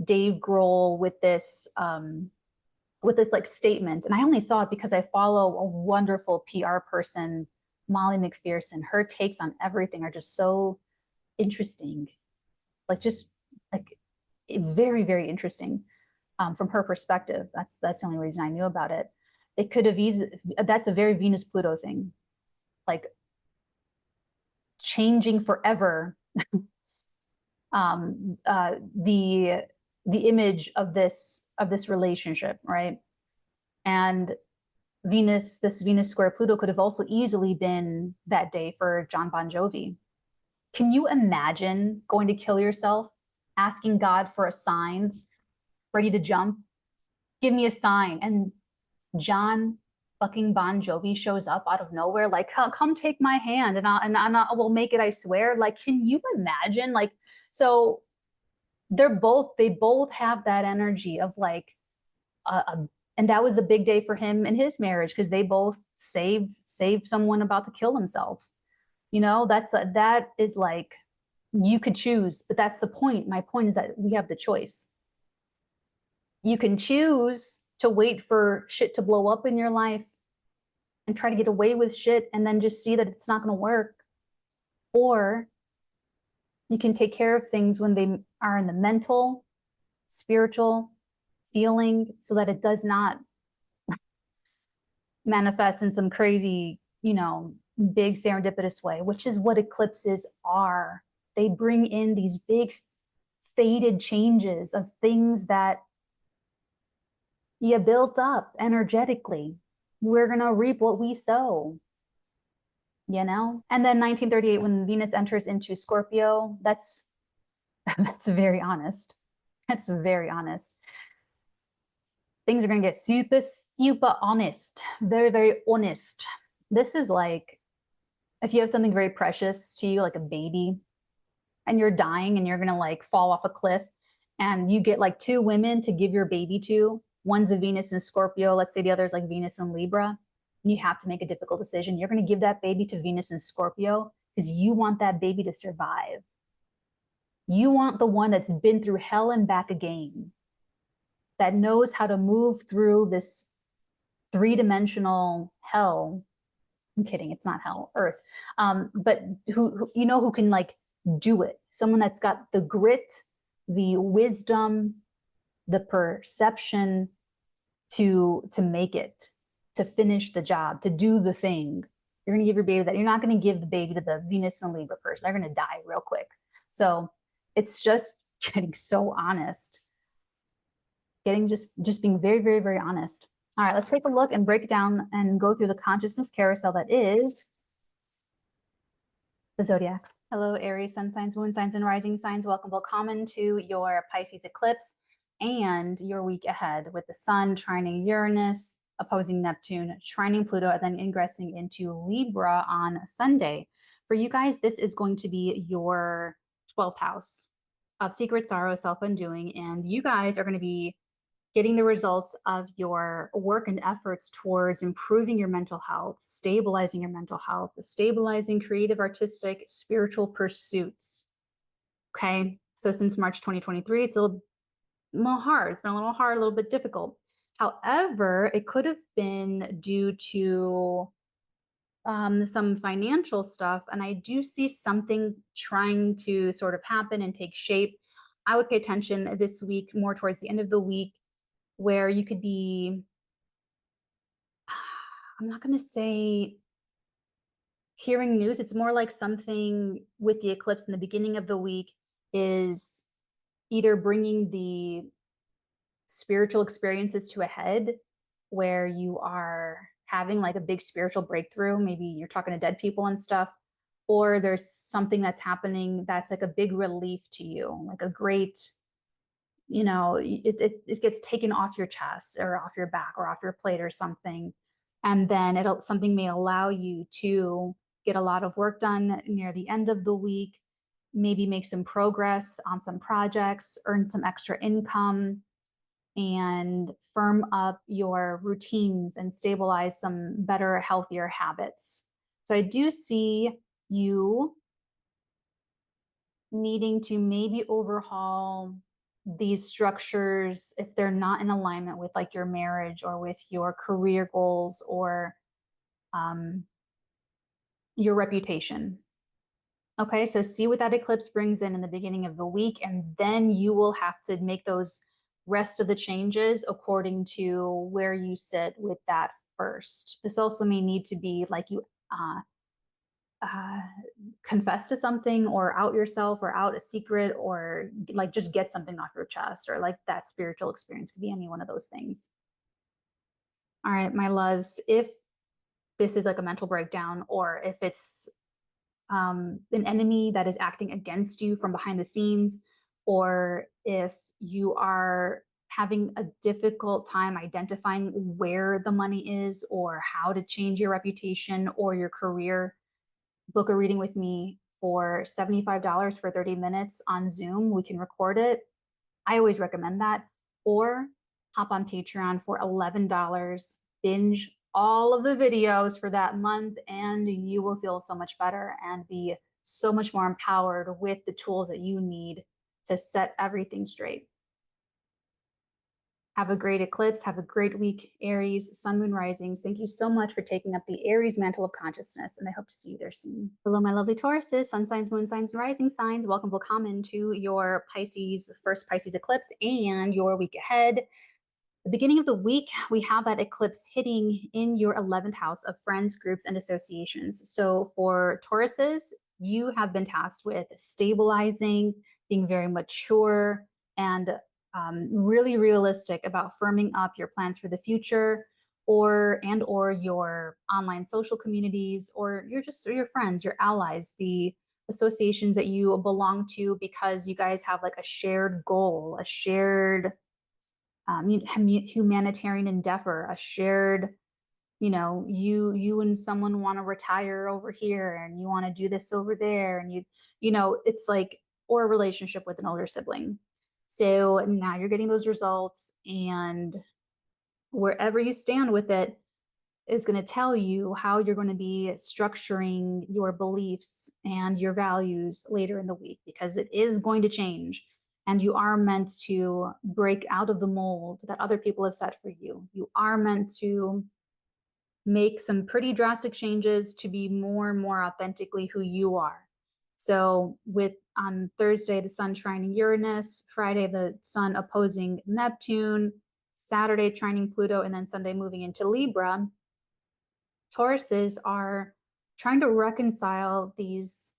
Dave Grohl with this like statement. And I only saw it because I follow a wonderful PR person, Molly McPherson. Her takes on everything are just so interesting. Like, just like very, very interesting from her perspective. That's the only reason I knew about it. It could have that's a very Venus Pluto thing, like changing forever the image of this relationship, right? And this Venus square Pluto could have also easily been that day for Jon Bon Jovi. Can you imagine going to kill yourself, asking God for a sign, ready to jump? Give me a sign. And Jon fucking Bon Jovi shows up out of nowhere, like, come take my hand and I will make it, I swear. Like, can you imagine? Like, so they both have that energy of like, and that was a big day for him and his marriage because they both saved someone about to kill themselves. You know, that is like, you could choose, but that's the point. My point is that we have the choice. You can choose to wait for shit to blow up in your life and try to get away with shit and then just see that it's not going to work. Or you can take care of things when they are in the mental, spiritual, feeling, so that it does not manifest in some crazy, you know, big serendipitous way, which is what eclipses are. They bring in these big fated changes of things that you built up energetically. We're going to reap what we sow, you know? And then 1938, when Venus enters into Scorpio, that's very honest. That's very honest. Things are going to get super, super honest. Very, very honest. This is like, if you have something very precious to you, like a baby, and you're dying and you're going to like fall off a cliff, and you get like two women to give your baby to. One's a Venus and Scorpio. Let's say the other's like Venus and Libra. And you have to make a difficult decision. You're going to give that baby to Venus and Scorpio because you want that baby to survive. You want the one that's been through hell and back again, that knows how to move through this three-dimensional hell. I'm kidding, it's not hell, Earth. But who you know, who can like do it. Someone that's got the grit, the wisdom, the perception to make it, to finish the job, to do the thing. You're going to give your baby that. You're not going to give the baby to the Venus and Libra person. They're going to die real quick. So it's just getting so honest. Getting just being very, very, very honest. All right, let's take a look and break down and go through the consciousness carousel that is the zodiac. Hello, Aries, sun signs, moon signs, and rising signs. Welcome, willkommen to your Pisces eclipse and your week ahead, with the sun trining Uranus, opposing Neptune, trining Pluto, and then ingressing into Libra on Sunday. For you guys, this is going to be your 12th house of secret sorrow, self-undoing, and you guys are going to be getting the results of your work and efforts towards improving your mental health, stabilizing your mental health, stabilizing creative, artistic, spiritual pursuits. Okay, so since March 2023, it's a little hard. It's been a little hard, a little bit difficult. However, it could have been due to some financial stuff, and I do see something trying to sort of happen and take shape. I would pay attention this week, more towards the end of the week, where you could be, I'm not going to say hearing news. It's more like something with the eclipse in the beginning of the week is either bringing the spiritual experiences to a head, where you are having like a big spiritual breakthrough. Maybe you're talking to dead people and stuff, or there's something that's happening that's like a big relief to you, like a great, you know, it gets taken off your chest or off your back or off your plate or something. And then something may allow you to get a lot of work done near the end of the week, maybe make some progress on some projects, earn some extra income, and firm up your routines and stabilize some better, healthier habits. So I do see you needing to maybe overhaul these structures if they're not in alignment with like your marriage or with your career goals or your reputation. Okay, so see what that eclipse brings in the beginning of the week, and then you will have to make those rest of the changes according to where you sit with that first. This also may need to be like you uh, confess to something or out yourself or out a secret or like just get something off your chest, or like that spiritual experience could be any one of those things. All right, my loves, if this is like a mental breakdown, or if it's an enemy that is acting against you from behind the scenes, or if you are having a difficult time identifying where the money is or how to change your reputation or your career, book a reading with me for $75 for 30 minutes on Zoom. We can record it. I always recommend that. Or hop on Patreon for $11, binge all of the videos for that month, and you will feel so much better and be so much more empowered with the tools that you need to set everything straight. Have a great eclipse. Have a great week, Aries, Sun, Moon, Risings. Thank you so much for taking up the Aries mantle of consciousness, and I hope to see you there soon. Hello, my lovely Tauruses, Sun signs, Moon signs, and Rising signs. Welcome, willkommen to your Pisces, first Pisces eclipse and your week ahead. The beginning of the week, we have that eclipse hitting in your 11th house of friends, groups, and associations. So for Tauruses, you have been tasked with stabilizing, being very mature, and really realistic about firming up your plans for the future, or your online social communities, or your friends, your allies, the associations that you belong to, because you guys have like a shared goal, a shared humanitarian endeavor, a shared, you and someone want to retire over here and you want to do this over there, and it's like, or a relationship with an older sibling. So now you're getting those results, and wherever you stand with it is going to tell you how you're going to be structuring your beliefs and your values later in the week, because it is going to change. And you are meant to break out of the mold that other people have set for you. You are meant to make some pretty drastic changes to be more and more authentically who you are. So with on Thursday, the sun trining Uranus, Friday, the sun opposing Neptune, Saturday trining Pluto, and then Sunday moving into Libra, Tauruses are trying to reconcile these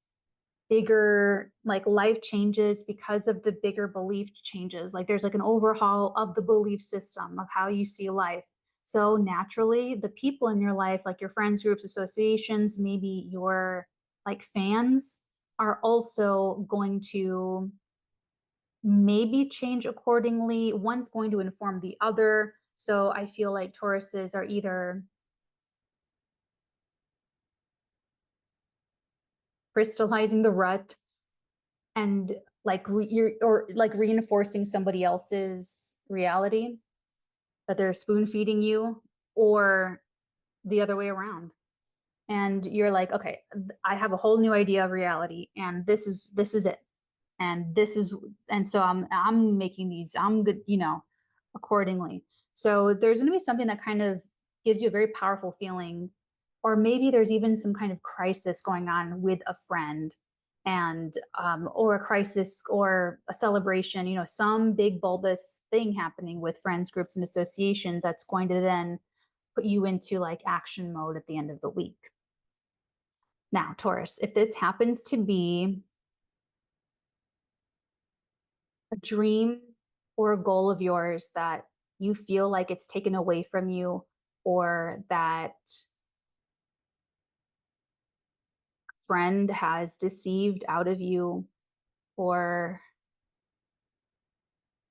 bigger like life changes because of the bigger belief changes. Like there's like an overhaul of the belief system of how you see life. So naturally, the people in your life, like your friends, groups, associations, maybe your like fans, are also going to maybe change accordingly. One's going to inform the other. So I feel like Tauruses are either crystallizing the rut and like reinforcing somebody else's reality that they're spoon feeding you, or the other way around. And you're like, okay, I have a whole new idea of reality, and this is it, and so I'm making these, I'm good, accordingly. So there's going to be something that kind of gives you a very powerful feeling, or maybe there's even some kind of crisis going on with a friend, and or a crisis or a celebration, some big bulbous thing happening with friends, groups, and associations that's going to then put you into like action mode at the end of the week. Now, Taurus, if this happens to be a dream or a goal of yours that you feel like it's taken away from you, or that friend has deceived out of you, or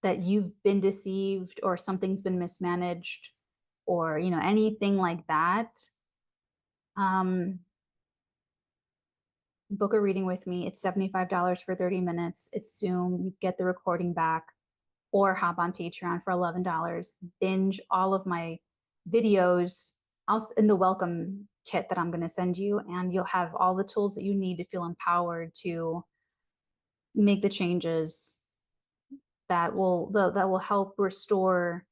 that you've been deceived, or something's been mismanaged, or anything like that, book a reading with me. It's $75 for 30 minutes. It's Zoom. You get the recording back, or hop on Patreon for $11. Binge all of my videos in the welcome kit that I'm going to send you, and you'll have all the tools that you need to feel empowered to make the changes that will help restore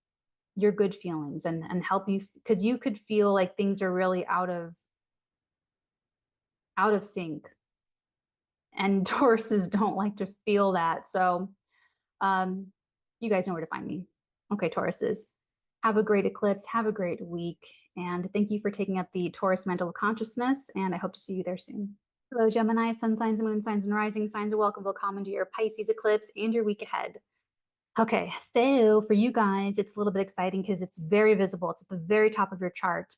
your good feelings and help you, because you could feel like things are really out of sync. and Tauruses don't like to feel that. So you guys know where to find me. Okay, Tauruses, have a great eclipse, have a great week, and thank you for taking up the Taurus mantle of consciousness, and I hope to see you there soon. Hello, Gemini, sun signs, moon signs, and rising signs are welcome. Welcome to your Pisces eclipse and your week ahead. Okay, so for you guys, it's a little bit exciting because it's very visible. It's at the very top of your chart.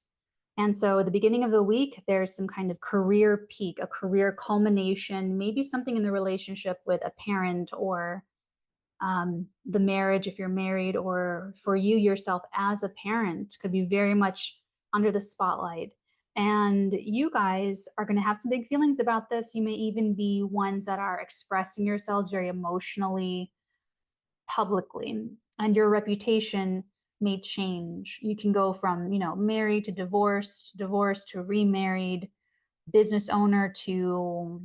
And so at the beginning of the week, there's some kind of career peak, a career culmination, maybe something in the relationship with a parent or the marriage if you're married, or for you yourself as a parent could be very much under the spotlight. And you guys are going to have some big feelings about this. You may even be ones that are expressing yourselves very emotionally, publicly, and your reputation may change. You can go from, married to divorced, divorced to remarried, business owner to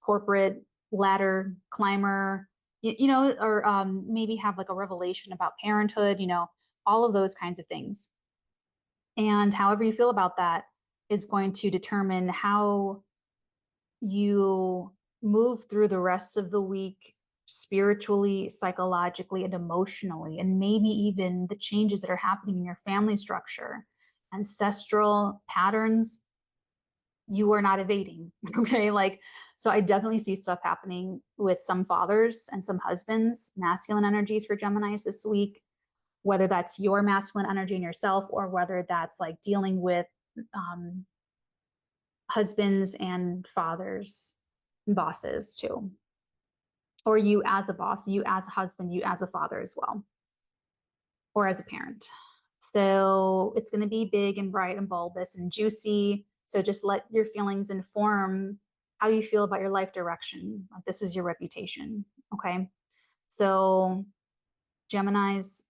corporate ladder climber, or maybe have like a revelation about parenthood, all of those kinds of things. And however you feel about that is going to determine how you move through the rest of the week spiritually, psychologically, and emotionally, and maybe even the changes that are happening in your family structure, ancestral patterns you are not evading. Okay. So I definitely see stuff happening with some fathers and some husbands, masculine energies for Geminis this week, whether that's your masculine energy in yourself or whether that's like dealing with husbands and fathers, and bosses too, or you as a boss, you as a husband, you as a father as well, or as a parent. So it's going to be big and bright and bulbous and juicy. So just let your feelings inform how you feel about your life direction. Like, this is your reputation. Okay. So Geminis,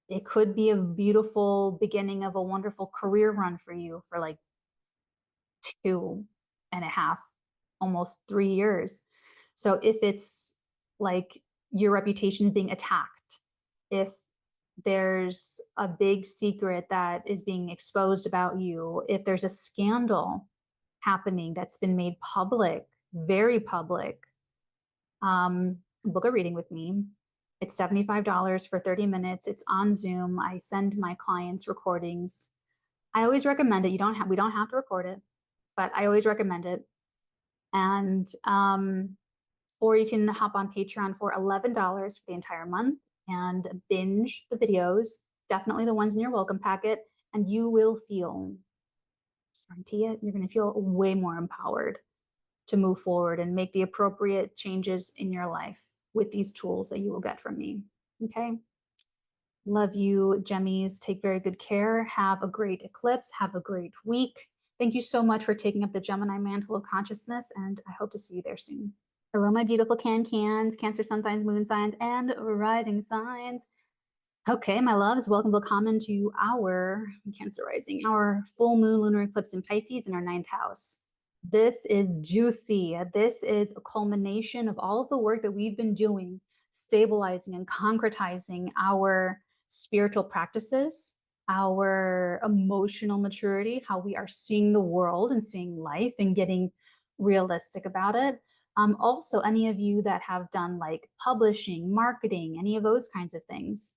it could be a beautiful beginning of a wonderful career run for you for like 2.5, almost 3 years. So if it's like your reputation is being attacked, if there's a big secret that is being exposed about you, if there's a scandal happening that's been made public, very public, book a reading with me. It's $75 for 30 minutes. It's on Zoom. I send my clients recordings. I always recommend it. We don't have to record it, but I always recommend it. And or you can hop on Patreon for $11 for the entire month and binge the videos, definitely the ones in your welcome packet, and you will feel, guarantee it, you're going to feel way more empowered to move forward and make the appropriate changes in your life with these tools that you will get from me. Okay. Love you, Gemmies. Take very good care. Have a great eclipse. Have a great week. Thank you so much for taking up the Gemini mantle of consciousness, and I hope to see you there soon. Hello, my beautiful cans, Cancer, sun signs, moon signs, and rising signs. Okay, my loves, welcome to our Cancer rising, our full moon lunar eclipse in Pisces in our 9th house. This is juicy. This is a culmination of all of the work that we've been doing, stabilizing and concretizing our spiritual practices, our emotional maturity, how we are seeing the world and seeing life and getting realistic about it. Also, any of you that have done like publishing, marketing, any of those kinds of things,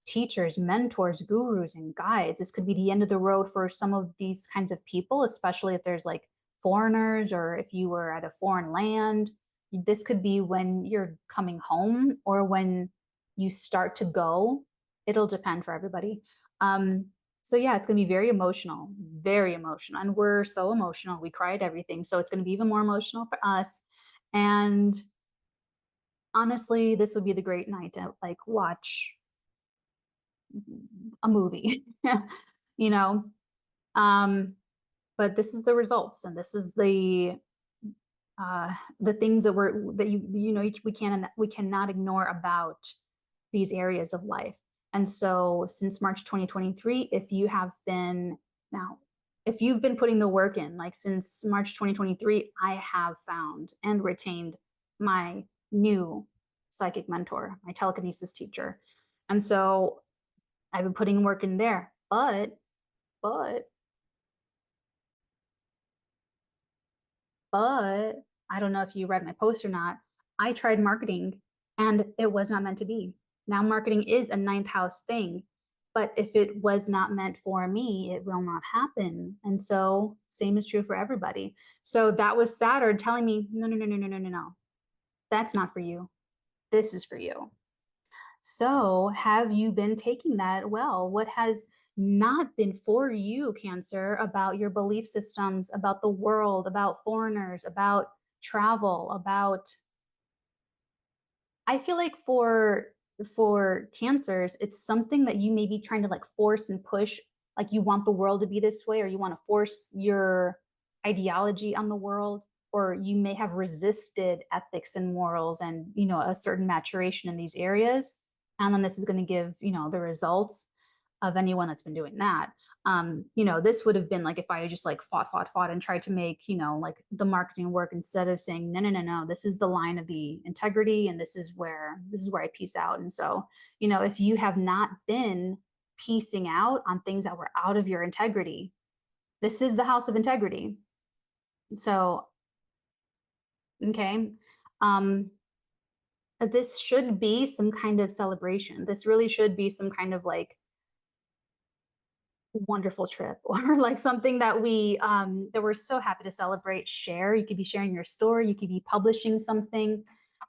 teachers, mentors, gurus, and guides, this could be the end of the road for some of these kinds of people, especially if there's like foreigners or if you were at a foreign land. This could be when you're coming home or when you start to go. It'll depend for everybody. So yeah, it's going to be very emotional, and we're so emotional. We cry at everything. So it's going to be even more emotional for us. And honestly, this would be the great night to like watch a movie, you know. But this is the results, and this is the things that we cannot ignore about these areas of life. And so since March 2023, if you've been putting the work in, like since March 2023, I have found and retained my new psychic mentor, my telekinesis teacher. And so I've been putting work in there, but I don't know if you read my post or not. I tried marketing and it was not meant to be. Now marketing is a ninth house thing, but if it was not meant for me, it will not happen. And so same is true for everybody. So that was Saturn telling me, no, no, no, no, no, no, no, no. That's not for you. This is for you. So have you been taking that well? What has not been for you, Cancer, about your belief systems, about the world, about foreigners, about travel, about, I feel like for cancers, it's something that you may be trying to like force and push, like you want the world to be this way, or you want to force your ideology on the world, or you may have resisted ethics and morals and, you know, a certain maturation in these areas. And then this is going to give, you know, the results of anyone that's been doing that. You know, this would have been like if I just like fought and tried to make, you know, like the marketing work instead of saying, no, no, no, no, this is the line of the integrity and this is where I peace out. And so, you know, if you have not been piecing out on things that were out of your integrity, this is the house of integrity. So, okay. This should be some kind of celebration. This really should be some kind of like wonderful trip or like something that we're so happy to celebrate. Share, you could be sharing your story, you could be publishing something,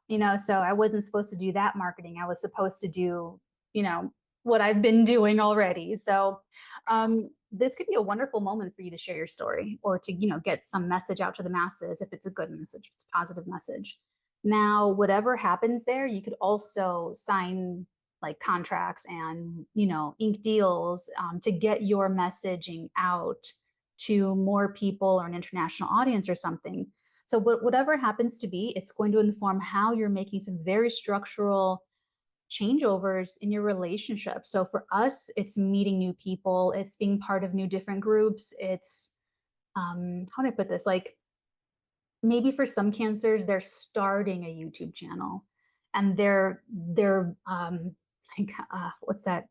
you know. So I wasn't supposed to do that marketing. I was supposed to do, you know, what I've been doing already. So this could be a wonderful moment for you to share your story or to, you know, get some message out to the masses if it's a good message, if it's a positive message. Now whatever happens there, you could also sign like contracts and, you know, ink deals to get your messaging out to more people or an international audience or something. So whatever happens to be, it's going to inform how you're making some very structural changeovers in your relationship. So for us, it's meeting new people, it's being part of new different groups. It's how do I put this? Like maybe for some cancers, they're starting a YouTube channel and they're like what's that?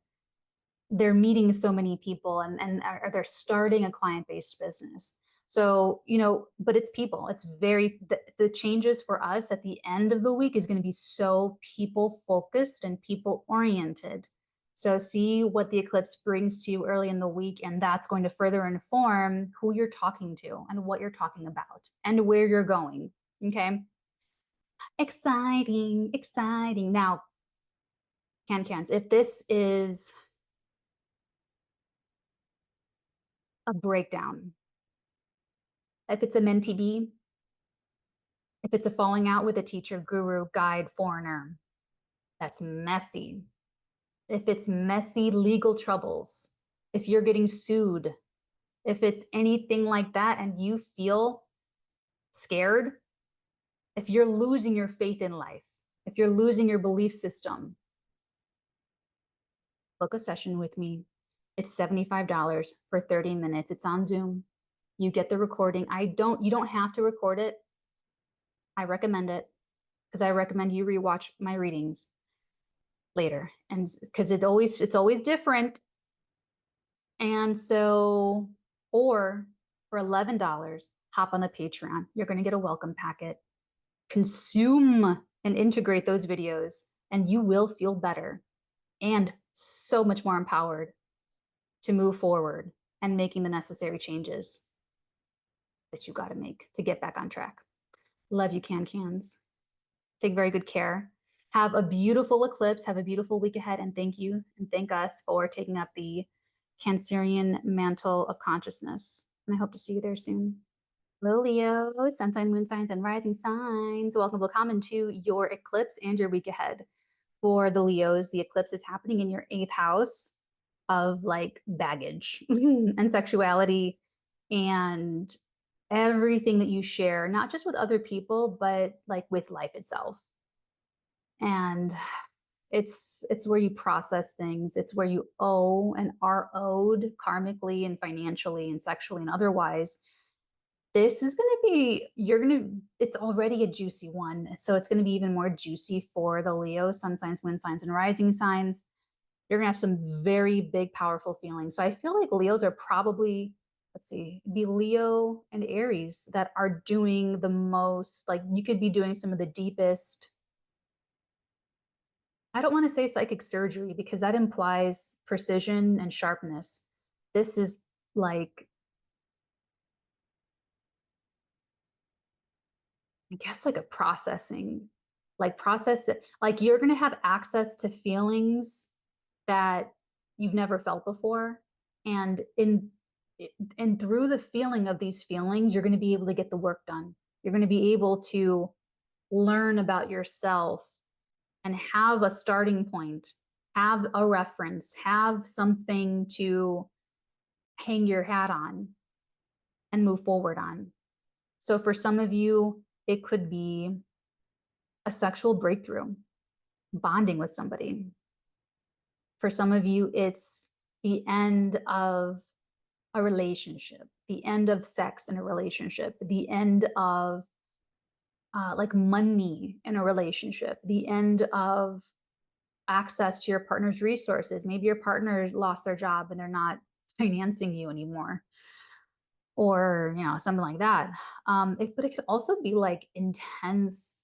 They're meeting so many people and they're starting a client-based business. So, you know, but it's people. It's very the changes for us at the end of the week is going to be so people focused and people oriented. So see what the eclipse brings to you early in the week, and that's going to further inform who you're talking to and what you're talking about and where you're going. Okay. Exciting, exciting. Now, Cans, if this is a breakdown, if it's a mentee bee, if it's a falling out with a teacher, guru, guide, foreigner, that's messy. If it's messy legal troubles, if you're getting sued, if it's anything like that and you feel scared, if you're losing your faith in life, if you're losing your belief system, book a session with me. It's $75 for 30 minutes. It's on Zoom. You get the recording. You don't have to record it. I recommend it because I recommend you rewatch my readings later. And because it's always different. And so, or for $11, hop on the Patreon. You're going to get a welcome packet. Consume and integrate those videos, and you will feel better and so much more empowered to move forward and making the necessary changes that you got to make to get back on track. Love you, Cans. Take very good care. Have a beautiful eclipse. Have a beautiful week ahead. And thank you and thank us for taking up the Cancerian mantle of consciousness. And I hope to see you there soon. Hello, Leo, sun sign, moon signs, and rising signs. Welcome to your eclipse and your week ahead. For the Leos, the eclipse is happening in your 8th house of like baggage and sexuality and everything that you share, not just with other people, but like with life itself. And it's where you process things. It's where you owe and are owed karmically and financially and sexually and otherwise. This is going to be, it's already a juicy one. So it's going to be even more juicy for the Leo, sun signs, moon signs, and rising signs. You're going to have some very big, powerful feelings. So I feel like Leos are probably let's see, it'd be Leo and Aries that are doing the most, like you could be doing some of the deepest, I don't want to say psychic surgery because that implies precision and sharpness. This is like, I guess like a processing, like process it, like you're going to have access to feelings that you've never felt before. And through the feeling of these feelings, you're going to be able to get the work done. You're going to be able to learn about yourself and have a starting point, have a reference, have something to hang your hat on and move forward on. So for some of you, it could be a sexual breakthrough, bonding with somebody. For some of you, it's the end of a relationship, the end of sex in a relationship, the end of like money in a relationship, the end of access to your partner's resources. Maybe your partner lost their job and they're not financing you anymore, or you know, something like that. But it could also be like intense.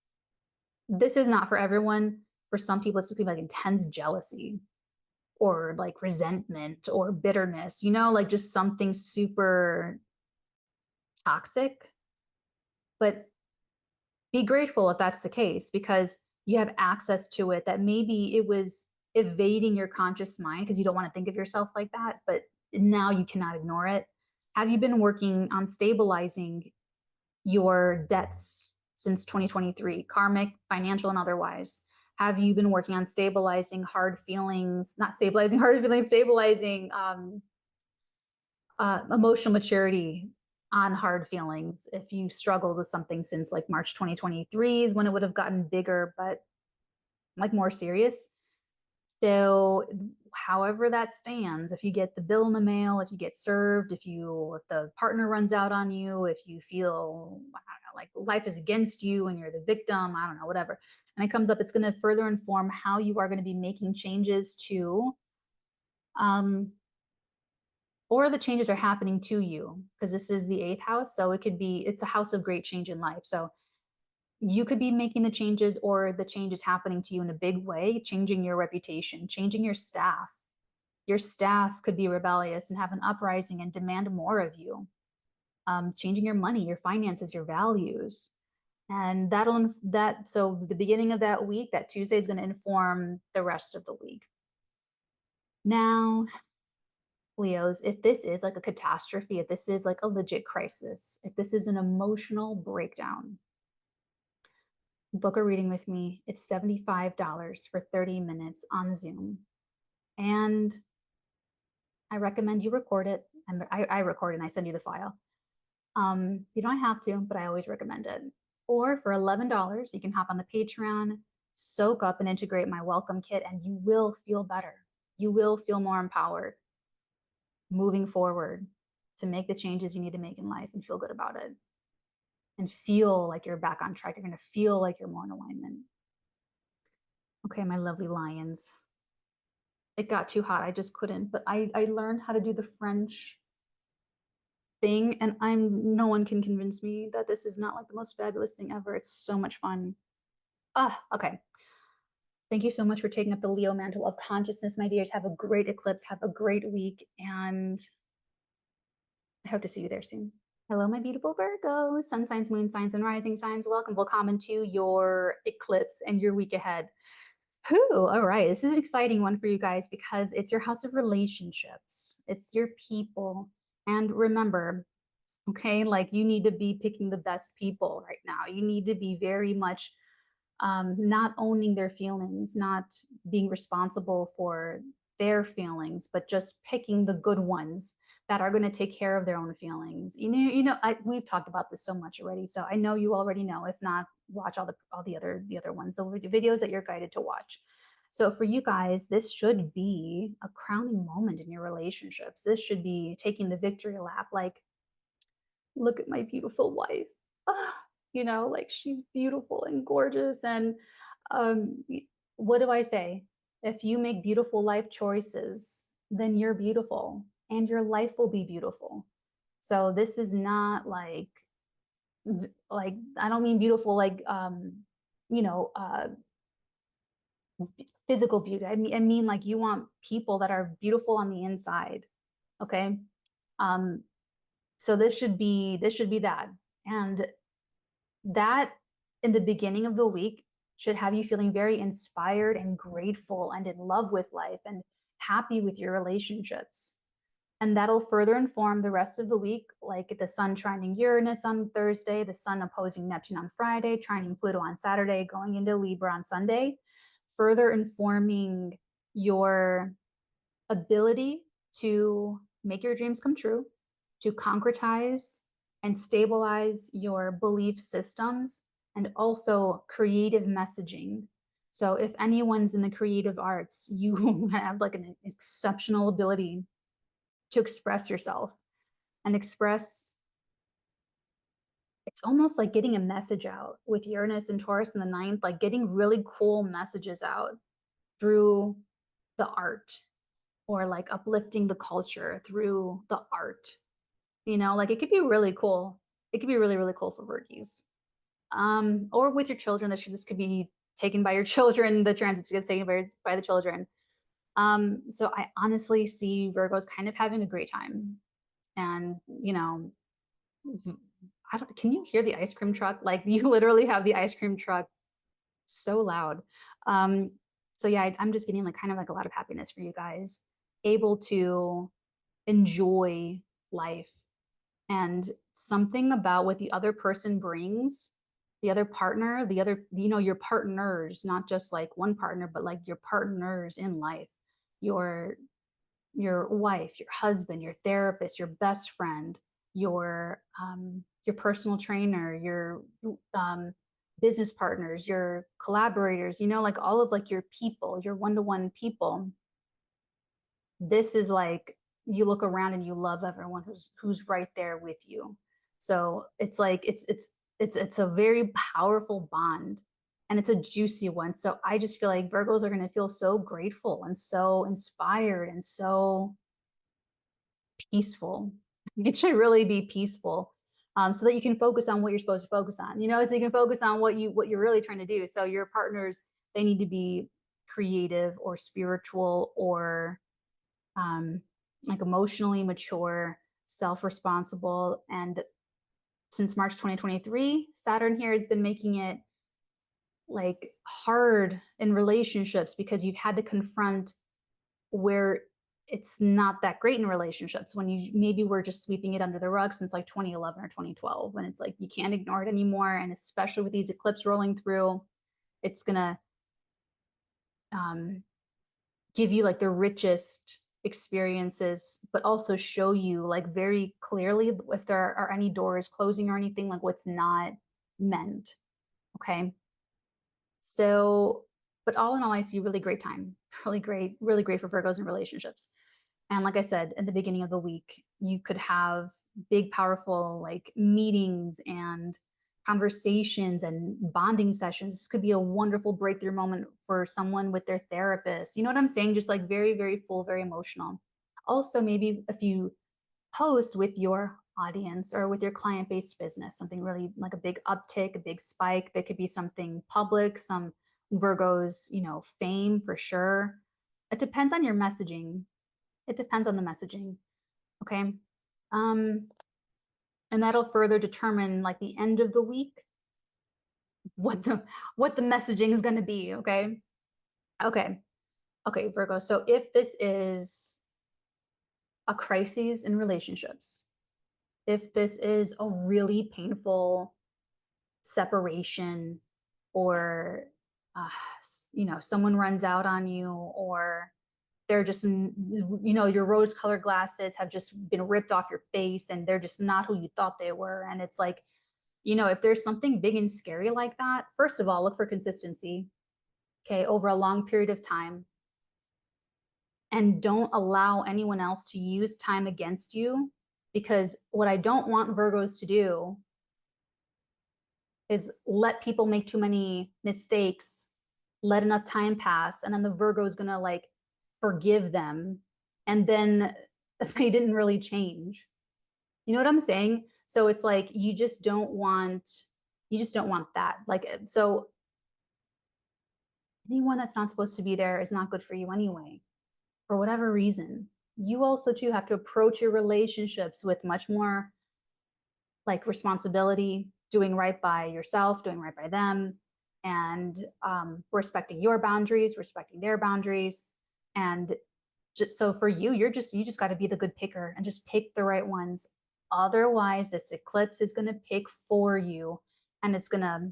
This is not for everyone. For some people, it's just gonna be like intense jealousy or like resentment or bitterness, you know, like just something super toxic. But be grateful if that's the case, because you have access to it that maybe it was evading your conscious mind because you don't want to think of yourself like that, but now you cannot ignore it. Have you been working on stabilizing your debts since 2023, karmic, financial, and otherwise? Have you been working on stabilizing hard feelings, not stabilizing hard feelings, stabilizing emotional maturity on hard feelings? If you struggled with something since like March 2023 is when it would have gotten bigger, but like more serious. So however that stands, if you get the bill in the mail, if you get served, if the partner runs out on you, if you feel, I don't know, like life is against you and you're the victim, I don't know, whatever, and it comes up, it's going to further inform how you are going to be making changes to or the changes are happening to you, because this is the eighth house. So it could be, it's a house of great change in life. So you could be making the changes, or the change is happening to you in a big way, changing your reputation, changing your staff. Your staff could be rebellious and have an uprising and demand more of you. Changing your money, your finances, your values. And so the beginning of that week, that Tuesday, is going to inform the rest of the week. Now, Leos, if this is like a catastrophe, if this is like a legit crisis, if this is an emotional breakdown, book a reading with me. It's $75 for 30 minutes on Zoom. And I recommend you record it. And I record it and I send you the file. You don't have to, but I always recommend it. Or for $11, you can hop on the Patreon, soak up and integrate my welcome kit, and you will feel better. You will feel more empowered moving forward to make the changes you need to make in life and feel good about it. And feel like you're back on track. You're going to feel like you're more in alignment. Okay, my lovely lions. It got too hot. I just couldn't. But I learned how to do the French thing, and no one can convince me that this is not like the most fabulous thing ever. It's so much fun. Okay. Thank you so much for taking up the Leo mantle of consciousness, my dears. Have a great eclipse. Have a great week. And I hope to see you there soon. Hello, my beautiful Virgo, sun signs, moon signs, and rising signs. Welcome, welcome to your eclipse and your week ahead. All right, this is an exciting one for you guys because it's your house of relationships. It's your people. And remember, okay, like you need to be picking the best people right now. You need to be very much not owning their feelings, not being responsible for their feelings, but just picking the good ones that are going to take care of their own feelings. We've talked about this so much already, so I know you already know. If not, watch all the other ones, the videos that you're guided to watch. So for you guys, this should be a crowning moment in your relationships. This should be taking the victory lap. Like, look at my beautiful wife. Like she's beautiful and gorgeous. And what do I say? If you make beautiful life choices, then you're beautiful and your life will be beautiful. So this is not like I don't mean beautiful like you know, physical beauty. I mean like you want people that are beautiful on the inside. Okay. So this should be that. And that in the beginning of the week should have you feeling very inspired and grateful and in love with life and happy with your relationships. And that'll further inform the rest of the week, like the sun trining Uranus on Thursday, the sun opposing Neptune on Friday, trining Pluto on Saturday, going into Libra on Sunday, further informing your ability to make your dreams come true, to concretize and stabilize your belief systems, and also creative messaging. So if anyone's in the creative arts, you have like an exceptional ability to express yourself and express. It's almost like getting a message out with Uranus and Taurus in the ninth, like getting really cool messages out through the art, or like uplifting the culture through the art. You know, like it could be really cool. It could be really, really cool for Virgos. Or with your children. This could be taken by your children. The transits get taken by the children. So I honestly see Virgos kind of having a great time. And, you know, can you hear the ice cream truck? Like you literally have the ice cream truck so loud. So yeah, I'm just getting like kind of like a lot of happiness for you guys, able to enjoy life. And something about what the other person brings, the other partner, the other, you know, your partners, not just like one partner, but like your partners in life, your wife, your husband, your therapist, your best friend, your personal trainer, your business partners, your collaborators, you know, like all of like your people, your one-to-one people. This is like, you look around and you love everyone who's right there with you. So it's like it's a very powerful bond, and it's a juicy one. So I just feel like Virgos are going to feel so grateful and so inspired and so peaceful. It should really be peaceful, so that you can focus on what you're supposed to focus on. You know, so you can focus on what you're really trying to do. So your partners, they need to be creative or spiritual or like emotionally mature, self-responsible. And since March 2023, Saturn here has been making it like hard in relationships because you've had to confront where it's not that great in relationships, when you maybe were just sweeping it under the rug since like 2011 or 2012, when it's like you can't ignore it anymore. And especially with these eclipses rolling through, it's gonna give you like the richest experiences, but also show you like very clearly if there are any doors closing or anything, like what's not meant. Okay. So, but all in all, I see really great time, really great for Virgos in relationships. And like I said, in the beginning of the week, you could have big, powerful like meetings and conversations and bonding sessions. This could be a wonderful breakthrough moment for someone with their therapist. You know what I'm saying? Just like very, very full, very emotional. Also, maybe a few posts with your audience or with your client-based business, something really like a big uptick, a big spike. There could be something public, some Virgos, you know, fame for sure. It depends on your messaging. It depends on the messaging. Okay. And that'll further determine like the end of the week, what the messaging is going to be. Okay. Okay, Virgo. So if this is a crisis in relationships, if this is a really painful separation, or you know, someone runs out on you, or they're just, you know, your rose colored glasses have just been ripped off your face and they're just not who you thought they were. And it's like, you know, if there's something big and scary like that, first of all, look for consistency, okay, over a long period of time. And don't allow anyone else to use time against you, because what I don't want Virgos to do is let people make too many mistakes, let enough time pass, and then the Virgo is gonna like forgive them, and then they didn't really change. You know what I'm saying? So it's like you just don't want that. Like so anyone that's not supposed to be there is not good for you anyway, for whatever reason. You also too have to approach your relationships with much more like responsibility, doing right by yourself, doing right by them, and respecting your boundaries, respecting their boundaries. And just, so for you, you just got to be the good picker and just pick the right ones. Otherwise, this eclipse is going to pick for you, and it's going to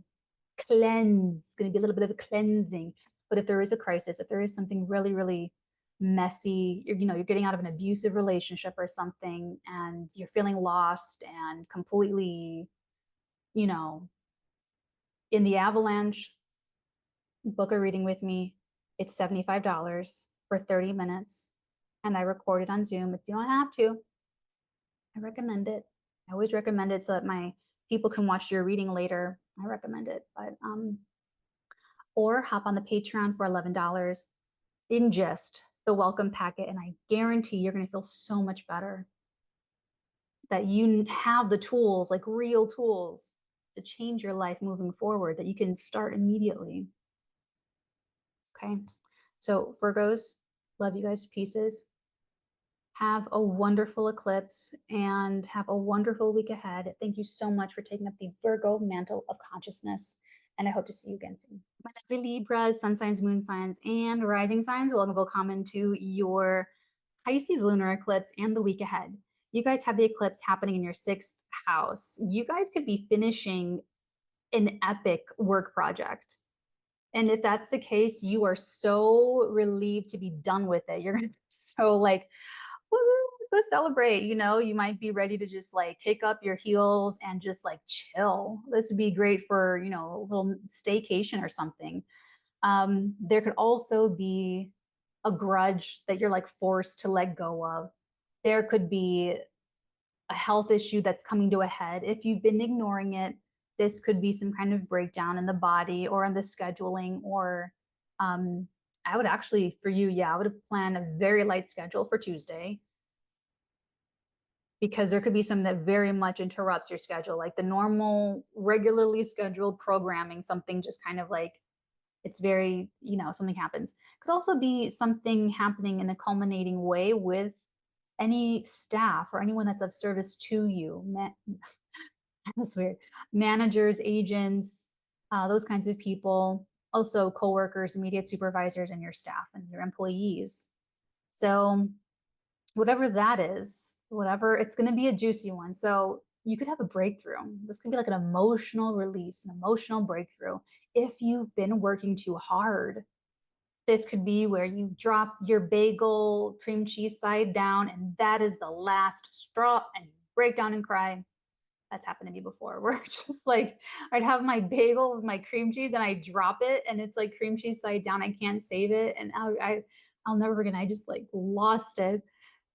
cleanse. It's going to be a little bit of a cleansing. But if there is a crisis, if there is something really, really messy, you're getting out of an abusive relationship or something, and you're feeling lost and completely, you know, in the avalanche, book a reading with me. It's $75 for 30 minutes. And I record it on Zoom. If you don't have to, I recommend it. I always recommend it so that my people can watch your reading later. I recommend it. But or hop on the Patreon for $11. Ingest the welcome packet, and I guarantee you're going to feel so much better. That you have the tools, like real tools, to change your life moving forward, that you can start immediately. Okay, so Virgos, love you guys to pieces. Have a wonderful eclipse and have a wonderful week ahead. Thank you so much for taking up the Virgo mantle of consciousness, and I hope to see you again soon. My lovely Libras, sun signs, moon signs, and rising signs, welcome to your Pisces lunar eclipse and the week ahead. You guys have the eclipse happening in your 6th house. You guys could be finishing an epic work project. And if that's the case, you are so relieved to be done with it. You're gonna be so like, woo, let's go celebrate. You might be ready to just like kick up your heels and just like chill. This would be great for, a little staycation or something. There could also be a grudge that you're like forced to let go of. There could be a health issue that's coming to a head. If you've been ignoring it, this could be some kind of breakdown in the body or in the scheduling, or I would actually, for you, I would plan a very light schedule for Tuesday, because there could be something that very much interrupts your schedule, like the normal, regularly scheduled programming, something just kind of like, it's very, something happens. Could also be something happening in a culminating way with any staff or anyone that's of service to you. That's weird. Managers, agents, those kinds of people, also coworkers, immediate supervisors, and your staff and your employees. So whatever that is, it's going to be a juicy one. So you could have a breakthrough. This could be like an emotional release, an emotional breakthrough. If you've been working too hard, this could be where you drop your bagel cream cheese side down, and that is the last straw, and you break down and cry. That's happened to me before, where it's just like I'd have my bagel with my cream cheese and I drop it and it's like cream cheese side down. I can't save it. And I'll never forget. I just like lost it.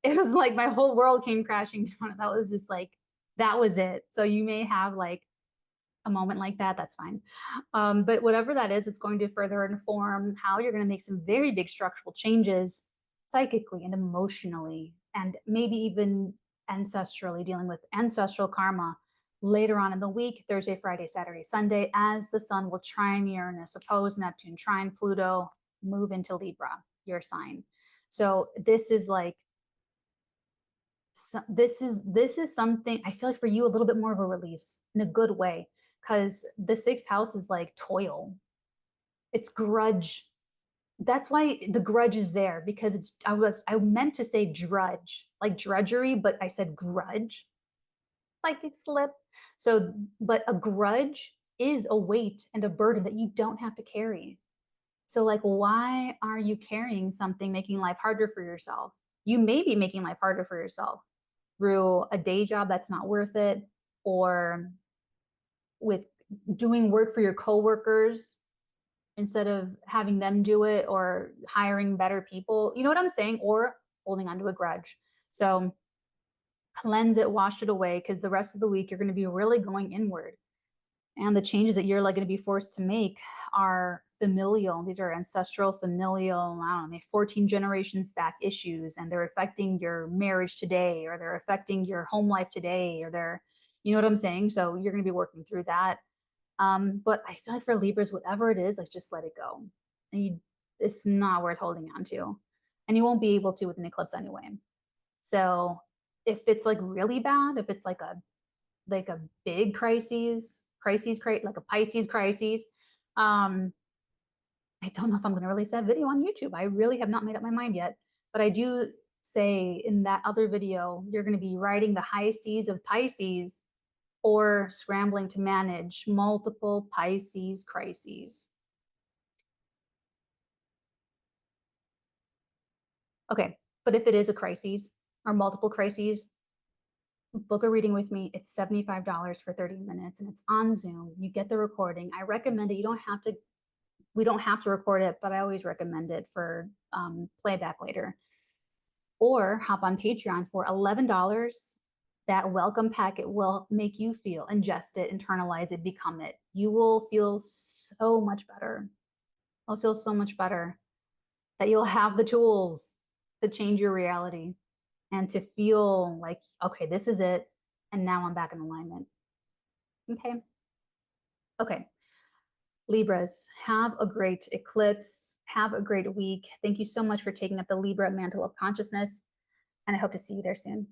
It was like my whole world came crashing down. And that was just like, that was it. So you may have like a moment like that. That's fine. But whatever that is, it's going to further inform how you're going to make some very big structural changes psychically and emotionally, and maybe even ancestrally, dealing with ancestral karma later on in the week, Thursday, Friday, Saturday, Sunday, as the sun will trine Uranus, oppose Neptune, trine Pluto, move into Libra, your sign. So this is like, this is something I feel like for you a little bit more of a release in a good way, because the 6th house is like toil. It's grudge. That's why the grudge is there, because I meant to say drudge, like drudgery, but I said grudge, like it slipped. So, but a grudge is a weight and a burden that you don't have to carry. So like, why are you carrying something making life harder for yourself? You may be making life harder for yourself through a day job that's not worth it, or with doing work for your coworkers instead of having them do it, or hiring better people. You know what I'm saying? Or holding on to a grudge. So cleanse it, wash it away, because the rest of the week you're going to be really going inward. And the changes that you're like going to be forced to make are familial, these are ancestral, familial, I don't know, 14 generations back issues, and they're affecting your marriage today, or they're affecting your home life today, or they're, you know what I'm saying? So you're going to be working through that. But I feel like for Libras, whatever it is, like just let it go. And it's not worth holding on to. And you won't be able to with an eclipse anyway. So if it's like really bad, if it's like a big crisis, like a Pisces crisis, I don't know if I'm going to release that video on YouTube. I really have not made up my mind yet, but I do say in that other video, you're going to be riding the high seas of Pisces or scrambling to manage multiple Pisces crises. Okay, but if it is a crisis or multiple crises, book a reading with me. It's $75 for 30 minutes and it's on Zoom. You get the recording. I recommend it. You don't have to, we don't have to record it, but I always recommend it for playback later. Or hop on Patreon for $11. That welcome packet will make you feel, ingest it, internalize it, become it. You will feel so much better. You'll feel so much better that you'll have the tools to change your reality and to feel like, okay, this is it. And now I'm back in alignment. Okay. Okay. Libras, have a great eclipse. Have a great week. Thank you so much for taking up the Libra mantle of consciousness. And I hope to see you there soon.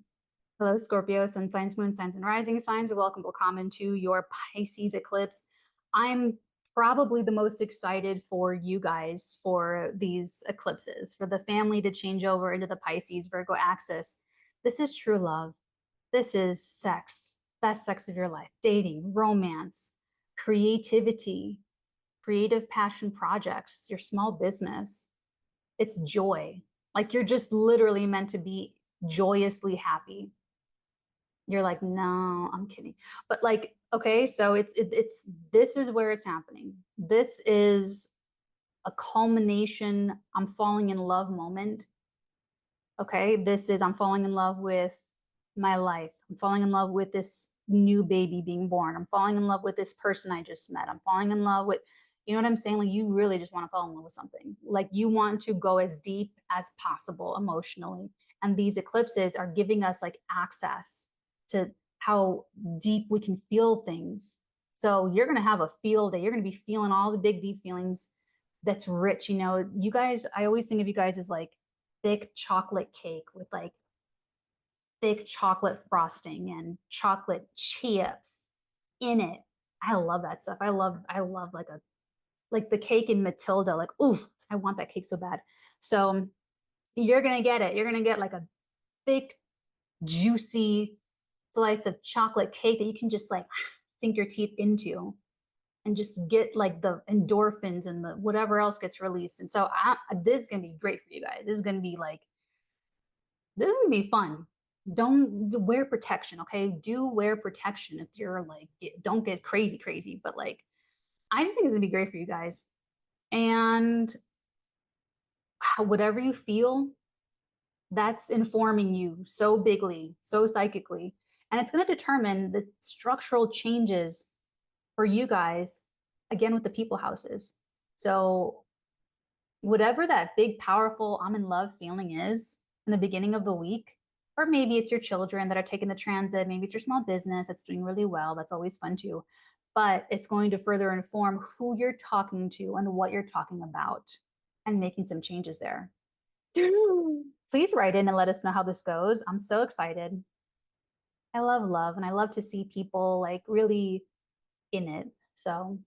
Hello, Scorpio, sun signs, moon signs, and rising signs. Welcome to your Pisces eclipse. I'm probably the most excited for you guys for these eclipses, for the family to change over into the Pisces Virgo axis. This is true love. This is sex, best sex of your life, dating, romance, creativity, creative passion projects, your small business. It's joy. Like you're just literally meant to be joyously happy. You're like, no, I'm kidding. But like, okay, so it's this is where it's happening. This is a culmination, I'm falling in love moment. Okay, this is, I'm falling in love with my life. I'm falling in love with this new baby being born. I'm falling in love with this person I just met. I'm falling in love with, you know what I'm saying? Like you really just want to fall in love with something. Like you want to go as deep as possible emotionally. And these eclipses are giving us like access to how deep we can feel things. So you're going to have a feel day. You're going to be feeling all the big, deep feelings. That's rich. You know, you guys, I always think of you guys as like thick chocolate cake with like thick chocolate frosting and chocolate chips in it. I love that stuff. I love like the cake in 𝚑𝚐𝚎, like, oof, I want that cake so bad. So you're going to get it. You're going to get like a thick, juicy slice of chocolate cake that you can just like sink your teeth into and just get like the endorphins and the whatever else gets released. And so this is going to be great for you guys. This is going to be like, this is going to be fun. Don't wear protection. Okay. Do wear protection if you're like, don't get crazy, but like, I just think it's going to be great for you guys. And whatever you feel, that's informing you so bigly, so psychically. And it's going to determine the structural changes for you guys, again, with the people houses. So whatever that big, powerful, I'm in love feeling is in the beginning of the week, or maybe it's your children that are taking the transit, maybe it's your small business that's doing really well. That's always fun too. But it's going to further inform who you're talking to and what you're talking about and making some changes there. Please write in and let us know how this goes. I'm so excited. I love love and I love to see people like really in it. So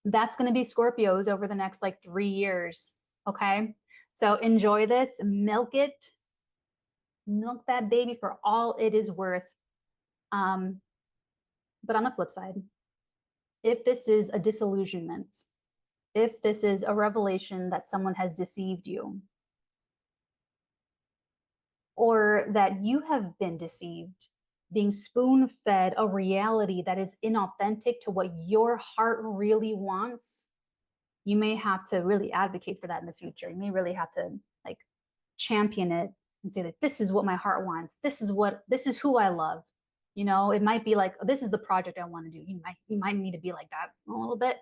that's going to be Scorpios over the next like 3 years. Okay. So enjoy this, milk it, milk that baby for all it is worth. But on the flip side, if this is a disillusionment, if this is a revelation that someone has deceived you, or that you have been deceived, being spoon-fed a reality that is inauthentic to what your heart really wants, you may have to really advocate for that in the future. You may really have to like champion it and say that this is what my heart wants. This is who I love. You know, it might be like, oh, this is the project I want to do. You might need to be like that a little bit.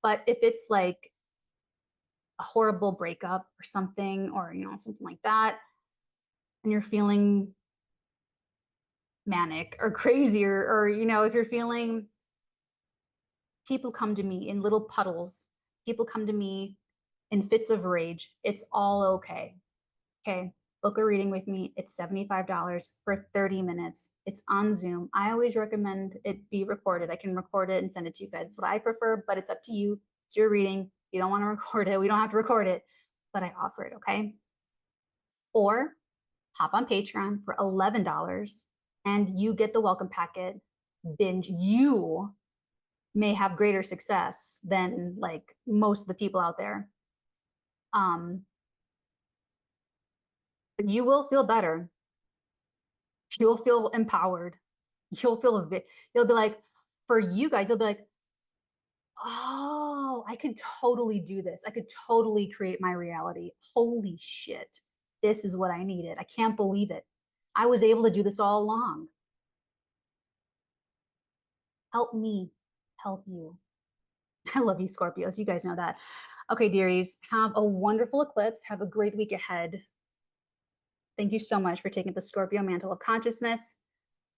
But if it's like, a horrible breakup or something, or, something like that, and you're feeling manic or crazy, or, if you're feeling, people come to me in little puddles, people come to me in fits of rage. It's all okay. Okay. Book a reading with me. It's $75 for 30 minutes. It's on Zoom. I always recommend it be recorded. I can record it and send it to you guys. It's what I prefer, but it's up to you. It's your reading. If you don't want to record it, we don't have to record it, but I offer it. Okay. Or hop on Patreon for $11 and you get the welcome packet. Binge. You may have greater success than like most of the people out there. But you will feel better. You'll feel empowered. You'll be like, for you guys, you'll be like, oh, I could totally do this. I could totally create my reality. Holy shit. This is what I needed. I can't believe it. I was able to do this all along. Help me help you. I love you, Scorpios. You guys know that. Okay, dearies, have a wonderful eclipse. Have a great week ahead. Thank you so much for taking the Scorpio mantle of consciousness,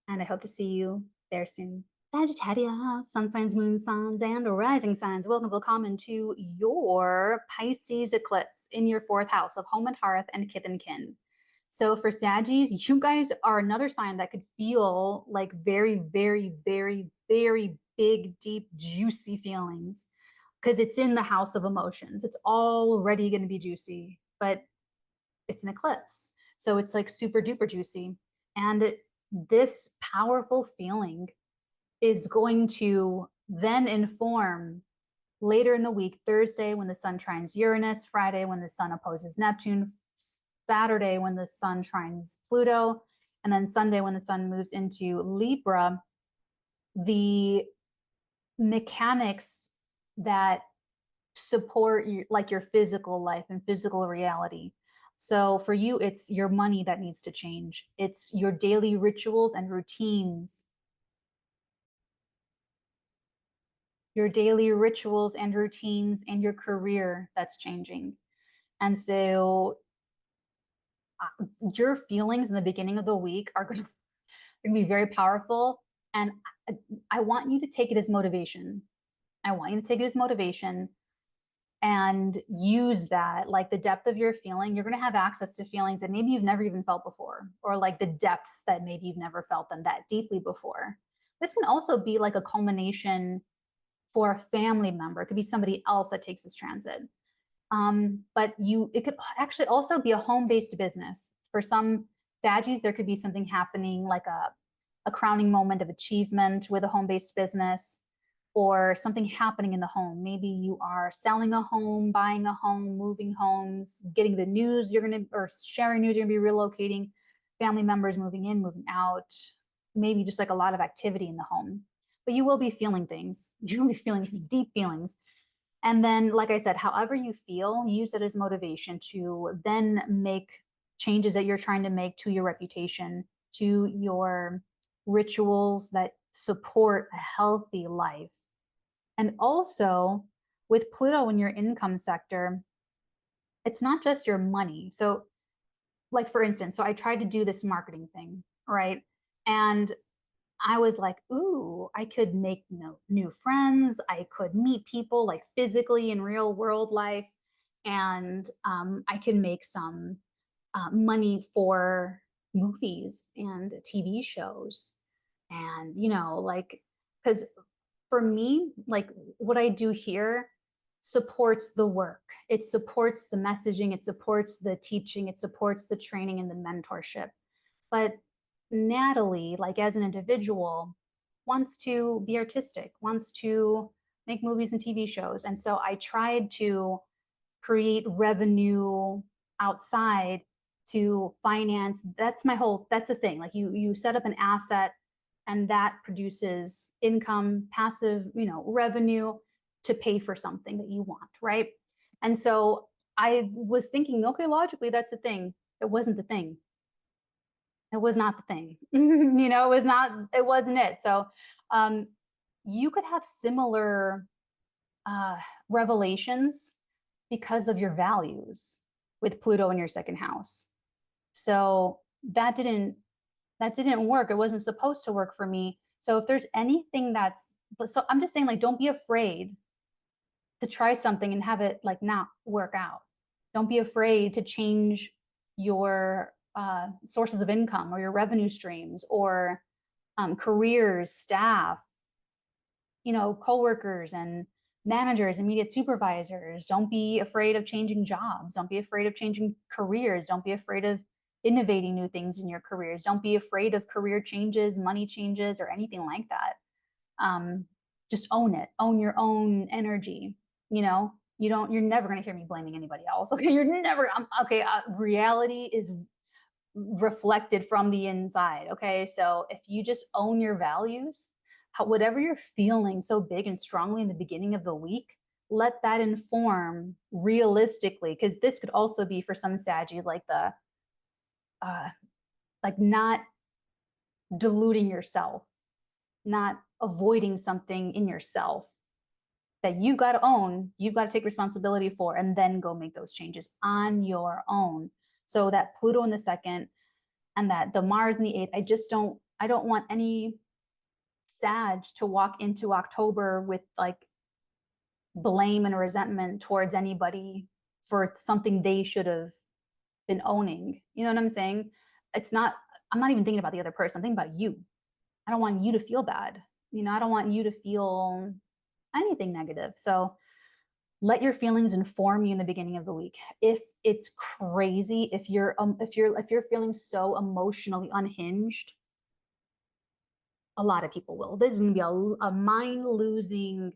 and I hope to see you there soon. Sagittarius, sun signs, moon signs, and rising signs. Welcome, welcome to your Pisces eclipse in your 4th house of home and hearth and kith and kin. So for Saggies, you guys are another sign that could feel like very, very, very, very big, deep, juicy feelings, because it's in the house of emotions. It's already going to be juicy, but it's an eclipse. So it's like super duper juicy. And this powerful feeling is going to then inform later in the week, Thursday when the sun trines Uranus, Friday when the sun opposes Neptune, Saturday when the sun trines Pluto, and then Sunday when the sun moves into Libra, the mechanics that support your physical life and physical reality. So for you, it's your money that needs to change. It's your daily rituals and routines. Your daily rituals and routines and your career that's changing. And so your feelings in the beginning of the week are going to be very powerful. And I want you to take it as motivation. I want you to take it as motivation and use that, like the depth of your feeling. You're going to have access to feelings that maybe you've never even felt before, or like the depths that maybe you've never felt them that deeply before. This can also be like a culmination for a family member. It could be somebody else that takes this transit. But it could actually also be a home-based business. For some Saggies, there could be something happening like a crowning moment of achievement with a home-based business, or something happening in the home. Maybe you are selling a home, buying a home, moving homes, getting the news or sharing news you're gonna be relocating, family members moving in, moving out, maybe just like a lot of activity in the home. But you will be feeling things. You will be feeling some deep feelings. And then, like I said, however you feel, use it as motivation to then make changes that you're trying to make to your reputation, to your rituals that support a healthy life. And also with Pluto in your income sector, it's not just your money. So like, for instance, so I tried to do this marketing thing, right? And I was like, ooh, I could make new friends. I could meet people like physically in real world life. And I can make some money for movies and TV shows. And, like, because for me, like what I do here supports the work. It supports the messaging. It supports the teaching. It supports the training and the mentorship. But Natalie, like as an individual, wants to be artistic, wants to make movies and TV shows. And so I tried to create revenue outside to finance. That's the thing. Like you set up an asset and that produces income, passive, revenue to pay for something that you want, right? And so I was thinking, okay, logically, that's the thing. It wasn't the thing. It was not the thing. It wasn't it. So you could have similar revelations because of your values with Pluto in your second house. So that didn't work. It wasn't supposed to work for me. So if there's anything so I'm just saying, like, don't be afraid to try something and have it like not work out. Don't be afraid to change your sources of income or your revenue streams or careers, staff, coworkers and managers, immediate supervisors. Don't be afraid of changing jobs. Don't be afraid of changing careers. Don't be afraid of innovating new things in your careers. Don't be afraid of career changes, money changes, or anything like that. Just own it. Own your own energy. You're never going to hear me blaming anybody else. Okay. You're never, okay. Reality is reflected from the inside. Okay. So if you just own your values, whatever you're feeling so big and strongly in the beginning of the week, let that inform realistically, because this could also be for some Saggy, like not deluding yourself, not avoiding something in yourself that you've got to own, you've got to take responsibility for, and then go make those changes on your own. So that Pluto in the second and that the Mars in the eighth, I don't want any Sag to walk into October with like blame and resentment towards anybody for something they should have been owning. You know what I'm saying? I'm not even thinking about the other person. I'm thinking about you. I don't want you to feel bad. I don't want you to feel anything negative. So let your feelings inform you in the beginning of the week. If it's crazy, if you're feeling so emotionally unhinged, a lot of people will. This is going to be a mind-losing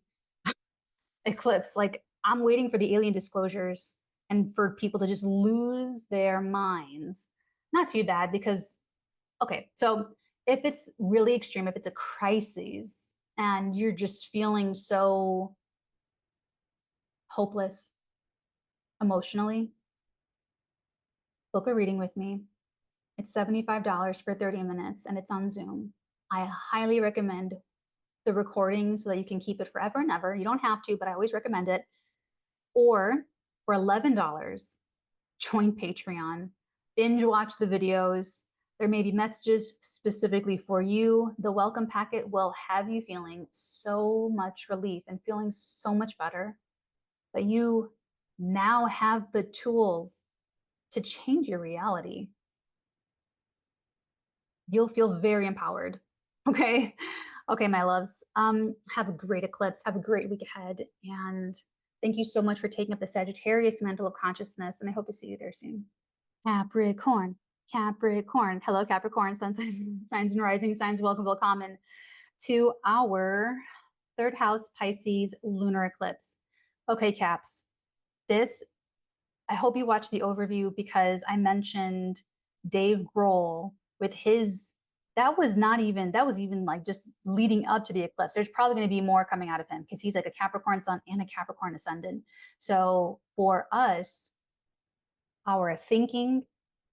eclipse. Like, I'm waiting for the alien disclosures and for people to just lose their minds. Not too bad because, okay, so if it's really extreme, if it's a crisis and you're just feeling so hopeless emotionally, book a reading with me. It's $75 for 30 minutes and it's on Zoom. I highly recommend the recording so that you can keep it forever and ever. You don't have to, but I always recommend it. Or for $11, join Patreon, binge watch the videos. There may be messages specifically for you. The welcome packet will have you feeling so much relief and feeling so much better that you now have the tools to change your reality. You'll feel very empowered. Okay. Okay, my loves. Have a great eclipse. Have a great week ahead. And thank you so much for taking up the Sagittarius mantle of consciousness. And I hope to see you there soon. Capricorn. Capricorn. Hello, Capricorn, sun signs and rising signs. Welcome, willkommen to our third house Pisces lunar eclipse. Okay, Caps. I hope you watched the overview because I mentioned Dave Grohl with that was even like just leading up to the eclipse. There's probably going to be more coming out of him because he's like a Capricorn sun and a Capricorn ascendant. So for us, our thinking,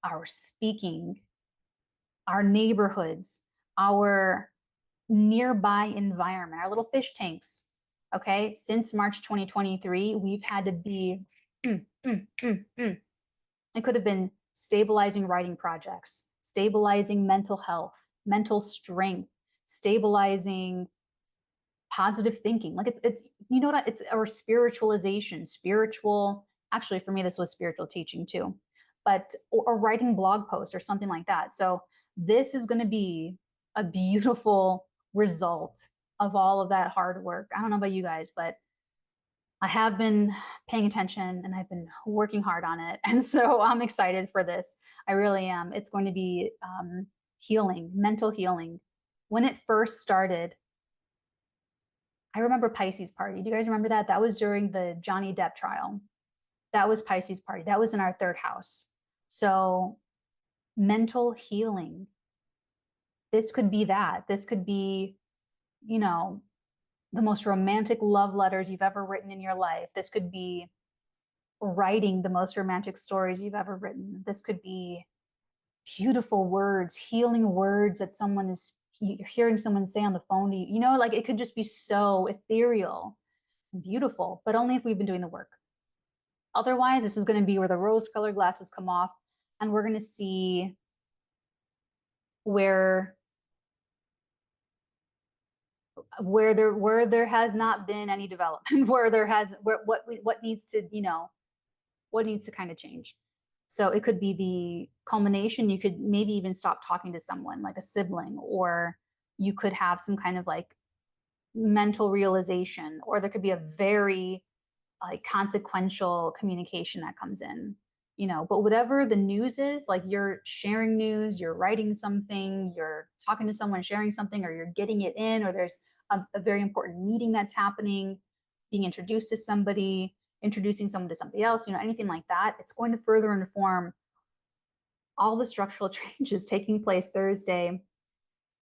our speaking, our neighborhoods, our nearby environment, our little fish tanks, okay? Since March 2023, we've had to be, it could have been stabilizing writing projects, stabilizing mental health, mental strength, stabilizing positive thinking. Like it's our spiritualization, actually for me, this was spiritual teaching too, or writing blog posts or something like that. So this is going to be a beautiful result of all of that hard work. I don't know about you guys, but I have been paying attention and I've been working hard on it. And so I'm excited for this. I really am. It's going to be healing, mental healing. When it first started, I remember Pisces Party. Do you guys remember that? That was during the Johnny Depp trial. That was Pisces Party. That was in our third house. So mental healing. This could be that. This could be, the most romantic love letters you've ever written in your life. This could be writing the most romantic stories you've ever written. This could be beautiful words, healing words that you're hearing someone say on the phone to you. Like it could just be so ethereal and beautiful, but only if we've been doing the work. Otherwise, this is going to be where the rose-colored glasses come off, and we're going to see where there has not been any development, what needs to, what needs to kind of change. So it could be the culmination. You could maybe even stop talking to someone, like a sibling, or you could have some kind of like mental realization, or there could be a very like consequential communication that comes in, but whatever the news is, like you're sharing news, you're writing something, you're talking to someone, sharing something, or you're getting it in, or there's a very important meeting that's happening, being introduced to somebody, introducing someone to somebody else, anything like that, it's going to further inform all the structural changes taking place Thursday,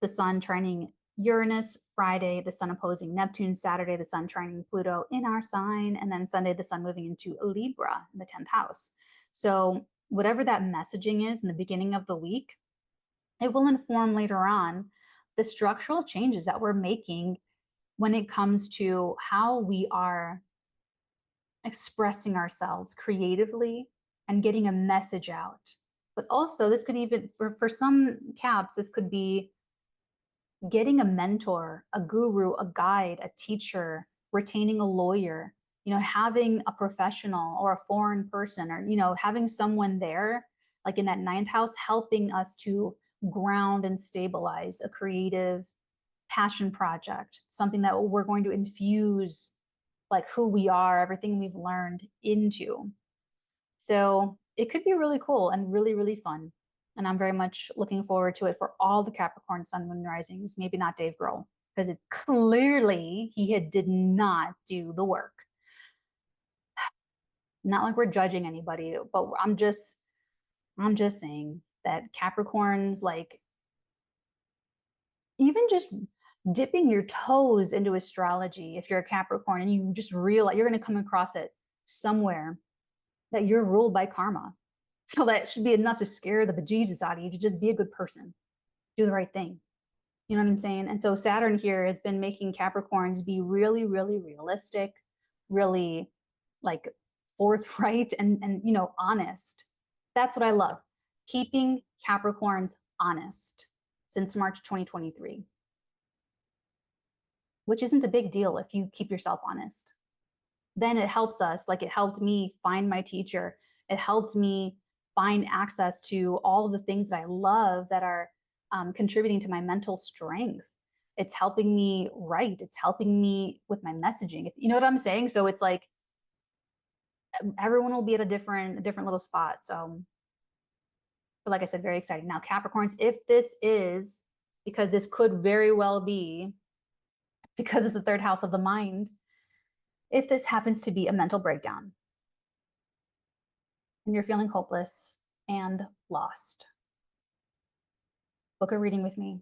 the sun trining Uranus, Friday, the sun opposing Neptune, Saturday, the sun trining Pluto in our sign, and then Sunday, the sun moving into Libra in the 10th house. So whatever that messaging is in the beginning of the week, it will inform later on the structural changes that we're making when it comes to how we are expressing ourselves creatively and getting a message out. But also this could even, for some Caps, this could be getting a mentor, a guru, a guide, a teacher, retaining a lawyer, having a professional or a foreign person, or, having someone there, like in that 9th house, helping us to ground and stabilize a creative passion project, something that we're going to infuse like who we are, everything we've learned into. So it could be really cool and really, really fun. And I'm very much looking forward to it for all the Capricorn sun, moon, risings, maybe not Dave Grohl, because it clearly he did not do the work. Not like we're judging anybody, but I'm just saying that Capricorns, like, even just dipping your toes into astrology, if you're a Capricorn and you just realize you're going to come across it somewhere, that you're ruled by karma. So that should be enough to scare the bejesus out of you to just be a good person, do the right thing. You know what I'm saying? And so Saturn here has been making Capricorns be really, really realistic, really like forthright and honest. That's what I love. Keeping Capricorns honest since March 2023, which isn't a big deal if you keep yourself honest. Then it helps us, like it helped me find my teacher. It helped me find access to all of the things that I love that are contributing to my mental strength. It's helping me write. It's helping me with my messaging. You know what I'm saying? So it's like everyone will be at a different little spot. So, but like I said, very exciting. Now, Capricorns, if this is, because this could very well be, because it's the 3rd house of the mind, if this happens to be a mental breakdown and you're feeling hopeless and lost, book a reading with me.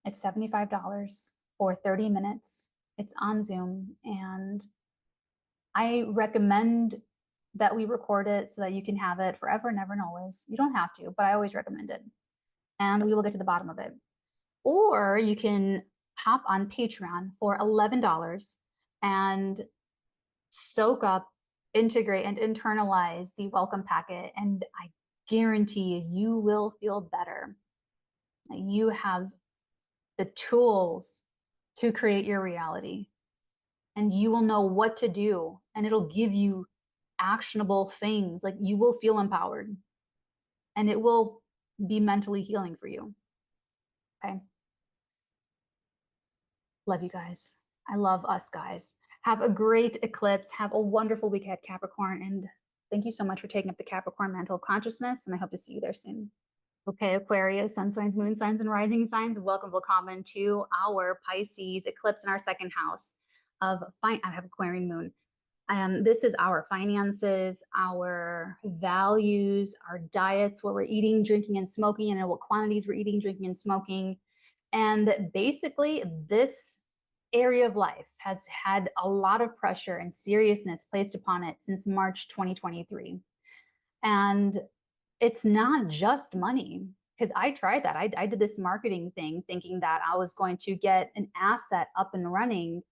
It's $75 for 30 minutes. It's on Zoom, and I recommend that we record it so that you can have it forever and ever and always. You don't have to, but I always recommend it. And we will get to the bottom of it. Or you can hop on Patreon for $11 and soak up, integrate, and internalize the welcome packet. And I guarantee you will feel better. You have the tools to create your reality, and you will know what to do, and it'll give you actionable things. Like, you will feel empowered, and it will be mentally healing for you. Okay. Love you guys. I love us guys. Have a great eclipse. Have a wonderful week ahead, Capricorn. And thank you so much for taking up the Capricorn mental consciousness. And I hope to see you there soon. Okay, Aquarius, sun signs, moon signs, and rising signs. Welcome to our Pisces eclipse in our 2nd house of I have Aquarian moon. This is our finances, our values, our diets, what we're eating, drinking, and smoking, and what quantities we're eating, drinking, and smoking. And basically, this area of life has had a lot of pressure and seriousness placed upon it since March 2023. And it's not just money, because I tried that. I did this marketing thing thinking that I was going to get an asset up and running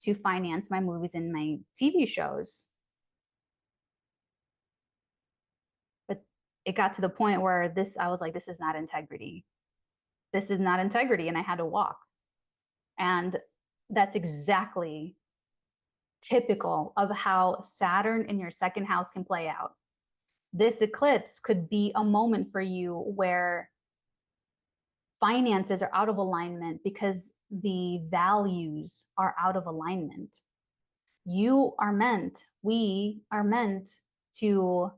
to finance my movies and my TV shows. it got to the point where I was like, this is not integrity. This is not integrity. And I had to walk. And that's exactly typical of how Saturn in your second house can play out. This eclipse could be a moment for you where finances are out of alignment because the values are out of alignment. We are meant to,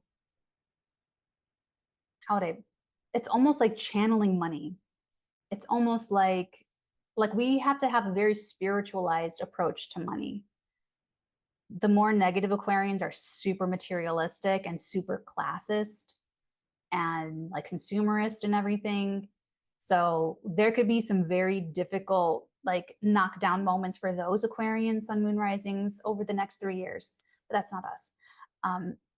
it's almost like channeling money. It's almost like we have to have a very spiritualized approach to money. The more negative Aquarians are super materialistic and super classist and like consumerist and everything. So there could be some very difficult, like knockdown moments for those Aquarian sun moon risings over the next 3 years. But that's not us.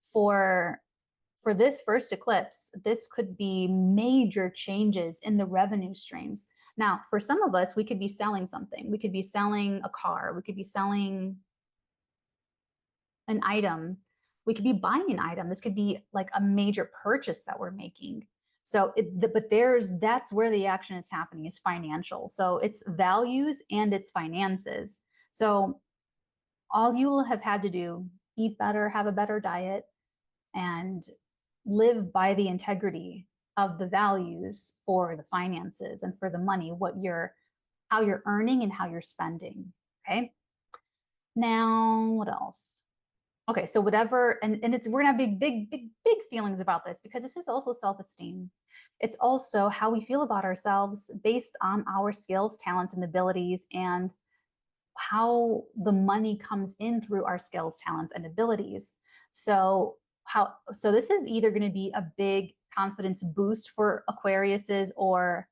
For this first eclipse, this could be major changes in the revenue streams. Now, for some of us, we could be selling something. We could be selling a car. We could be selling an item. We could be buying an item. This could be like a major purchase that we're making. So, that's where the action is happening, is financial. So it's values and it's finances. So all you will have had to do, eat better, have a better diet, and live by the integrity of the values for the finances and for the money, how you're earning and how you're spending. Okay. Now, what else? Okay, so whatever, and we're gonna have big feelings about this, because this is also self-esteem. It's also how we feel about ourselves based on our skills, talents, and abilities, and how the money comes in through our skills, talents, and abilities. So this is either going to be a big confidence boost for Aquariuses, or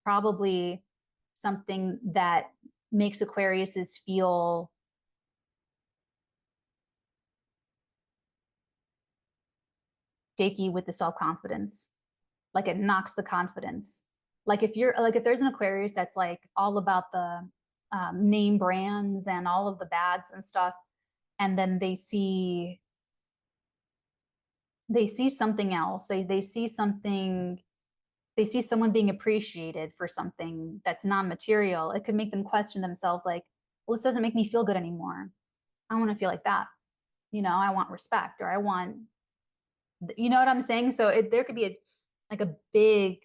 probably something that makes Aquariuses feel shaky with the self-confidence. Like it knocks the confidence. Like if there's an Aquarius that's like all about the name brands and all of the bags and stuff, and then they see something else. They see something, they see someone being appreciated for something that's non-material. It could make them question themselves, like, well, this doesn't make me feel good anymore. I want to feel like that. I want respect, or I want, you know what I'm saying? So there could be a big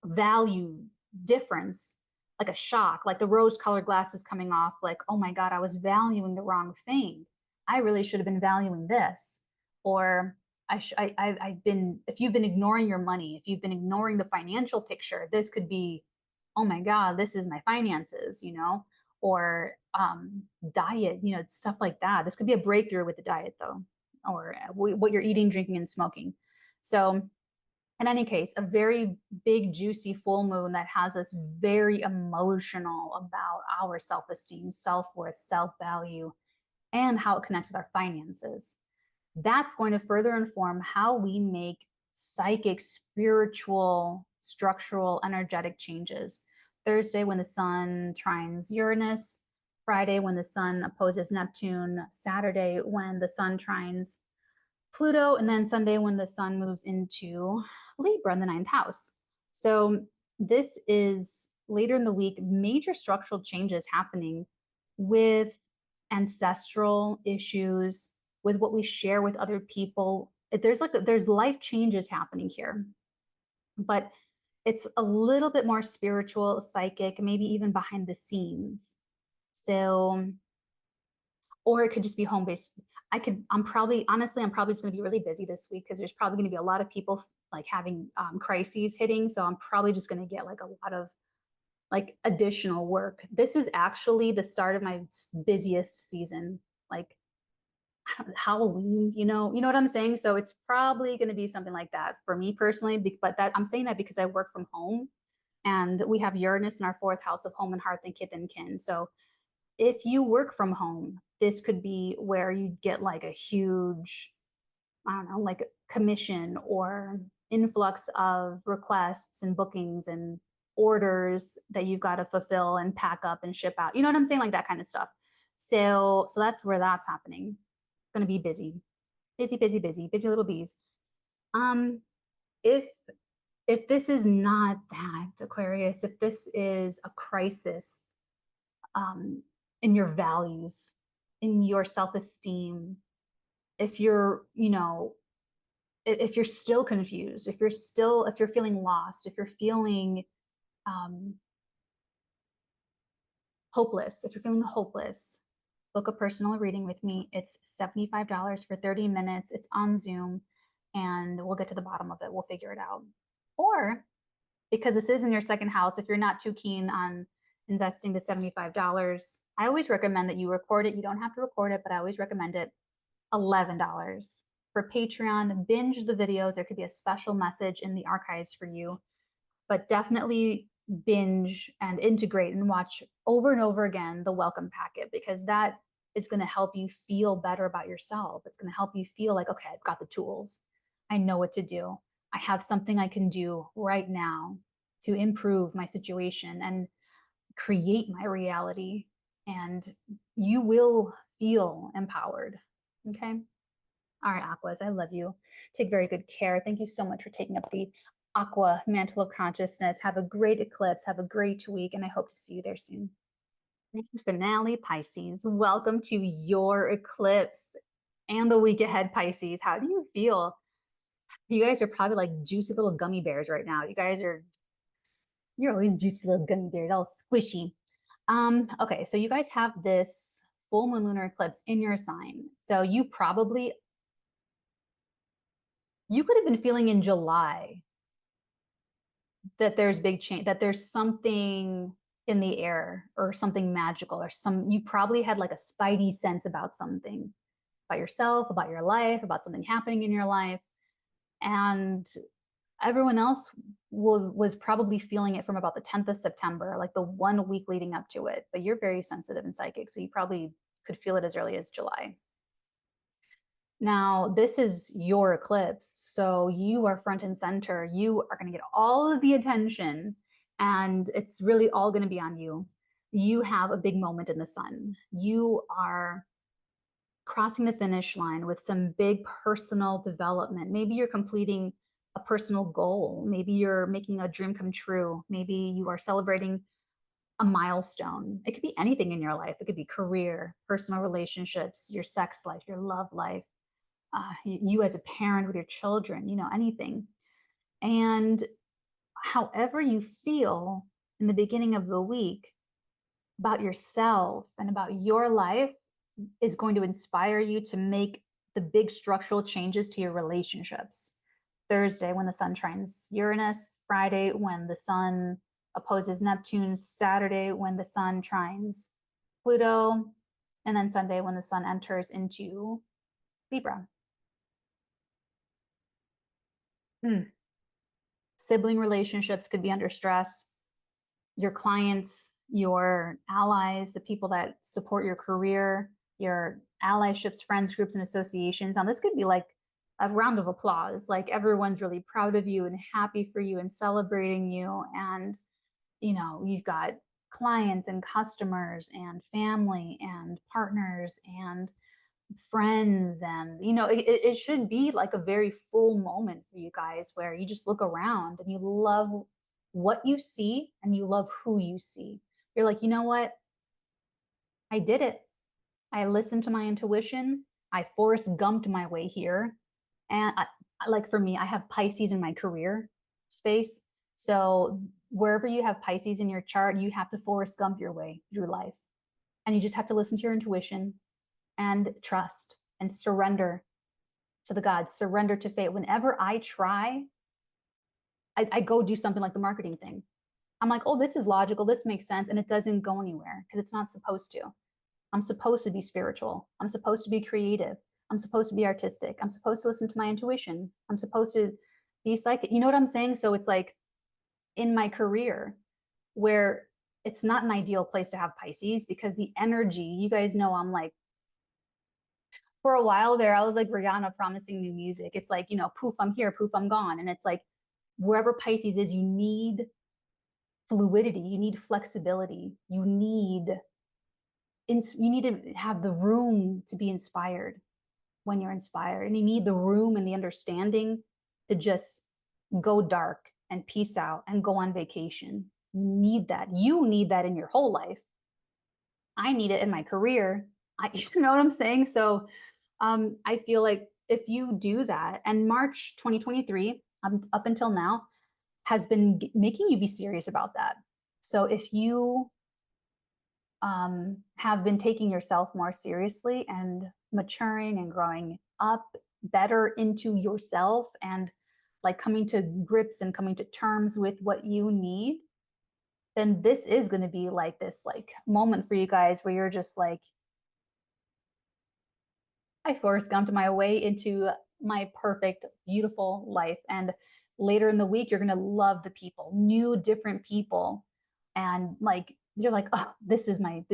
value difference, like a shock, like the rose-colored glasses coming off, like, oh my God, I was valuing the wrong thing. I really should have been valuing this. Or if you've been ignoring your money, if you've been ignoring the financial picture, this could be, oh my God, this is my finances, or diet, stuff like that. This could be a breakthrough with the diet though, or what you're eating, drinking, and smoking. So in any case, a very big, juicy full moon that has us very emotional about our self-esteem, self-worth, self-value, and how it connects with our finances. That's going to further inform how we make psychic, spiritual, structural, energetic changes. Thursday, when the sun trines Uranus. Friday, when the sun opposes Neptune. Saturday, when the sun trines Pluto. And then Sunday, when the sun moves into Libra in the 9th house. So this is later in the week, major structural changes happening with ancestral issues, with what we share with other people. There's life changes happening here, but it's a little bit more spiritual, psychic, maybe even behind the scenes. So, or it could just be home-based. I'm probably just going to be really busy this week, because there's probably going to be a lot of people like having crises hitting. So I'm probably just going to get like a lot of like additional work. This is actually the start of my busiest season, like Halloween, you know what I'm saying? So it's probably going to be something like that for me personally, but I'm saying that because I work from home, and we have Uranus in our 4th house of home and hearth and kith and kin. So if you work from home, this could be where you get like a huge, I don't know, like commission or influx of requests and bookings and orders that you've got to fulfill and pack up and ship out. You know what I'm saying? Like that kind of stuff. So that's where that's happening. It's going to be busy little bees. if this is not that, Aquarius, if this is a crisis in your values, in your self-esteem, if you're, you know, if you're still confused, if you're feeling lost, if you're feeling hopeless, if you're feeling hopeless, book a personal reading with me. It's $75 for 30 minutes. It's on Zoom, and we'll get to the bottom of it. We'll figure it out. Or, because this is in your second house, if you're not too keen on investing the $75, I always recommend that you record it. You don't have to record it, but I always recommend it. $11 for Patreon. Binge the videos. There could be a special message in the archives for you, but definitely binge and integrate and watch over and over again the welcome packet, because that is going to help you feel better about yourself. It's going to help you feel like, okay, I've got the tools. I know what to do. I have something I can do right now to improve my situation and create my reality. And you will feel empowered. Okay. All right, Aquas, I love you. Take very good care. Thank you so much for taking up the Aqua mantle of consciousness. Have a great eclipse. Have a great week, and I hope to see you there soon. Finale, Pisces. Welcome to your eclipse and the week ahead, Pisces. How do you feel? You guys are probably like juicy little gummy bears right now. You're always juicy little gummy bears, all squishy. Okay, so you guys have this full moon lunar eclipse in your sign. So you could have been feeling in July that there's big change, that there's something in the air or something magical, or you probably had like a spidey sense about something, about yourself, about your life, about something happening in your life. And everyone else was probably feeling it from about the 10th of September, like the 1 week leading up to it. But you're very sensitive and psychic, so you probably could feel it as early as July. Now, this is your eclipse, so you are front and center. You are going to get all of the attention, and it's really all going to be on you. You have a big moment in the sun. You are crossing the finish line with some big personal development. Maybe you're completing a personal goal. Maybe you're making a dream come true. Maybe you are celebrating a milestone. It could be anything in your life. It could be career, personal relationships, your sex life, your love life, you as a parent with your children, you know, anything. And however you feel in the beginning of the week about yourself and about your life is going to inspire you to make the big structural changes to your relationships. Thursday, when the sun trines Uranus. Friday, when the sun opposes Neptune. Saturday, when the sun trines Pluto. And then Sunday, when the sun enters into Libra. Sibling relationships could be under stress. Your clients, your allies, the people that support your career, your allyships, friends groups, and associations. Now, this could be like a round of applause, like everyone's really proud of you and happy for you and celebrating you. And, you know, you've got clients and customers and family and partners and friends, and, you know, it should be like a very full moment for you guys where you just look around and you love what you see and you love who you see. You're like, you know what? I did it. I listened to my intuition. I Forrest Gumped my way here. And like for me, I have Pisces in my career space. So wherever you have Pisces in your chart, you have to Forrest Gump your way through life. And you just have to listen to your intuition and trust and surrender to the gods, surrender to fate. Whenever I try, I go do something like the marketing thing. I'm like, oh, this is logical. This makes sense. And it doesn't go anywhere because it's not supposed to. I'm supposed to be spiritual. I'm supposed to be creative. I'm supposed to be artistic. I'm supposed to listen to my intuition. I'm supposed to be psychic. You know what I'm saying? So it's like in my career where it's not an ideal place to have Pisces, because the energy, you guys know, I'm like, for a while there, I was like Rihanna promising new music. It's like, you know, poof, I'm here, poof, I'm gone. And it's like, wherever Pisces is, you need fluidity, you need flexibility, you need to have the room to be inspired when you're inspired, and you need the room and the understanding to just go dark and peace out and go on vacation. You need that. You need that in your whole life. I need it in my career. You know what I'm saying? So I feel like if you do that, and March 2023, up until now, has been making you be serious about that. So if you have been taking yourself more seriously and maturing and growing up better into yourself and like coming to grips and coming to terms with what you need, then this is going to be like this like moment for you guys where you're just like, I Forrest Gumped my way into my perfect, beautiful life. And later in the week, you're going to love the people, new, different people. And like, you're like, oh, this is my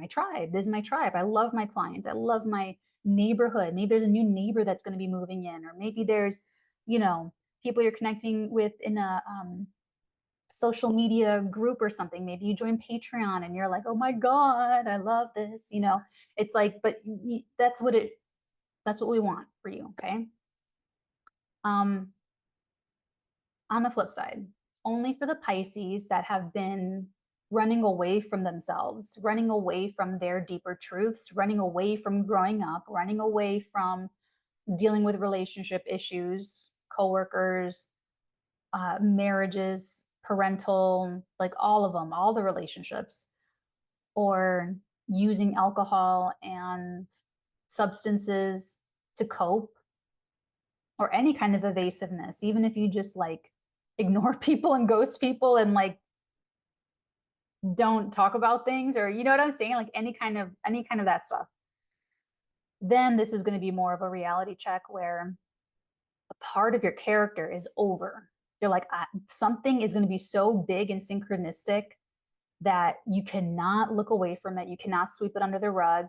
tribe. This is my tribe. I love my clients. I love my neighborhood. Maybe there's a new neighbor that's going to be moving in, or maybe there's, you know, people you're connecting with in a social media group or something. Maybe you join Patreon and you're like, oh my God, I love this. You know, it's like, but that's what we want for you, okay? On the flip side, only for the Pisces that have been running away from themselves, running away from their deeper truths, running away from growing up, running away from dealing with relationship issues, coworkers, marriages, parental, like all of them, all the relationships, or using alcohol and substances to cope, or any kind of evasiveness, even if you just like ignore people and ghost people and like don't talk about things, or you know what I'm saying, like any kind of that stuff, then this is going to be more of a reality check where a part of your character is over. You're like, something is going to be so big and synchronistic that you cannot look away from it. You cannot sweep it under the rug.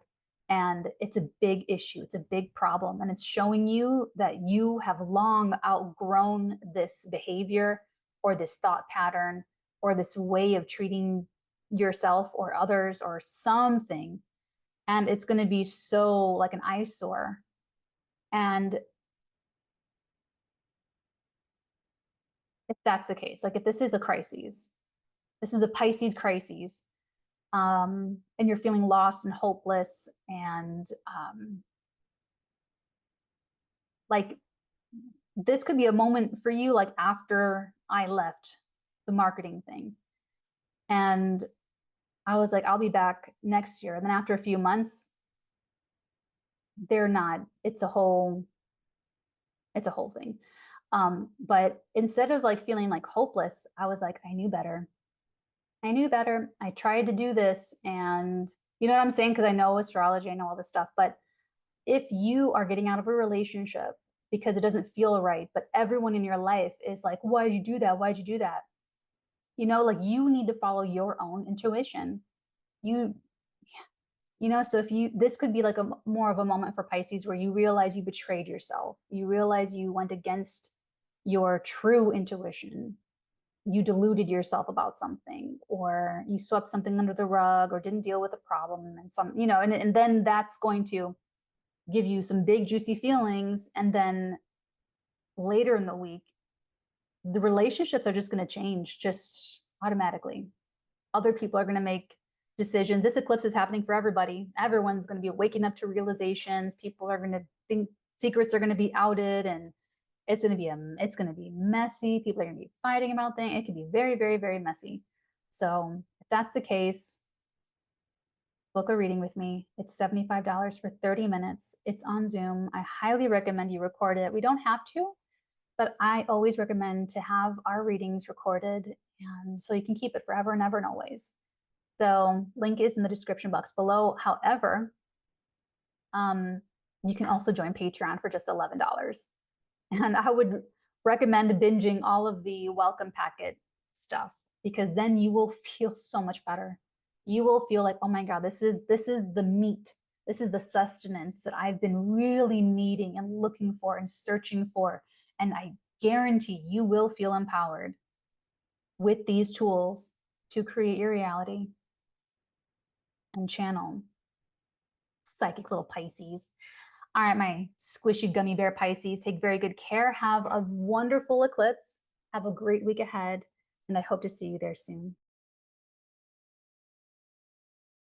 And it's a big issue. It's a big problem. And it's showing you that you have long outgrown this behavior or this thought pattern or this way of treating yourself or others or something. And it's going to be so like an eyesore. And if that's the case, like if this is a crisis, this is a Pisces crisis, and you're feeling lost and hopeless and like this could be a moment for you, like after I left the marketing thing and I was like, I'll be back next year. And then after a few months, they're not, it's a whole thing. But instead of like feeling like hopeless, I was like, I knew better. I tried to do this, and you know what I'm saying? Because I know astrology, I know all this stuff. But if you are getting out of a relationship because it doesn't feel right, but everyone in your life is like, why'd you do that? Why'd you do that? You know, like you need to follow your own intuition. You know, so if you, this could be like a more of a moment for Pisces where you realize you betrayed yourself. You realize you went against your true intuition. You deluded yourself about something, or you swept something under the rug, or didn't deal with a problem, and some, you know, and then that's going to give you some big juicy feelings. And then later in the week, the relationships are just going to change just automatically. Other people are going to make decisions. This eclipse is happening for everybody. Everyone's going to be waking up to realizations. People are going to think secrets are going to be outed, and it's going to be messy. People are going to be fighting about things. It can be very, very, very messy. So if that's the case, book a reading with me. It's $75 for 30 minutes. It's on Zoom. I highly recommend you record it. We don't have to, but I always recommend to have our readings recorded, and so you can keep it forever and ever and always. So link is in the description box below. However, you can also join Patreon for just $11. And I would recommend binging all of the welcome packet stuff, because then you will feel so much better. You will feel like, oh my God, this is the meat. This is the sustenance that I've been really needing and looking for and searching for. And I guarantee you will feel empowered with these tools to create your reality and channel psychic little Pisces. All right, my squishy gummy bear Pisces, take very good care. Have a wonderful eclipse. Have a great week ahead, and I hope to see you there soon.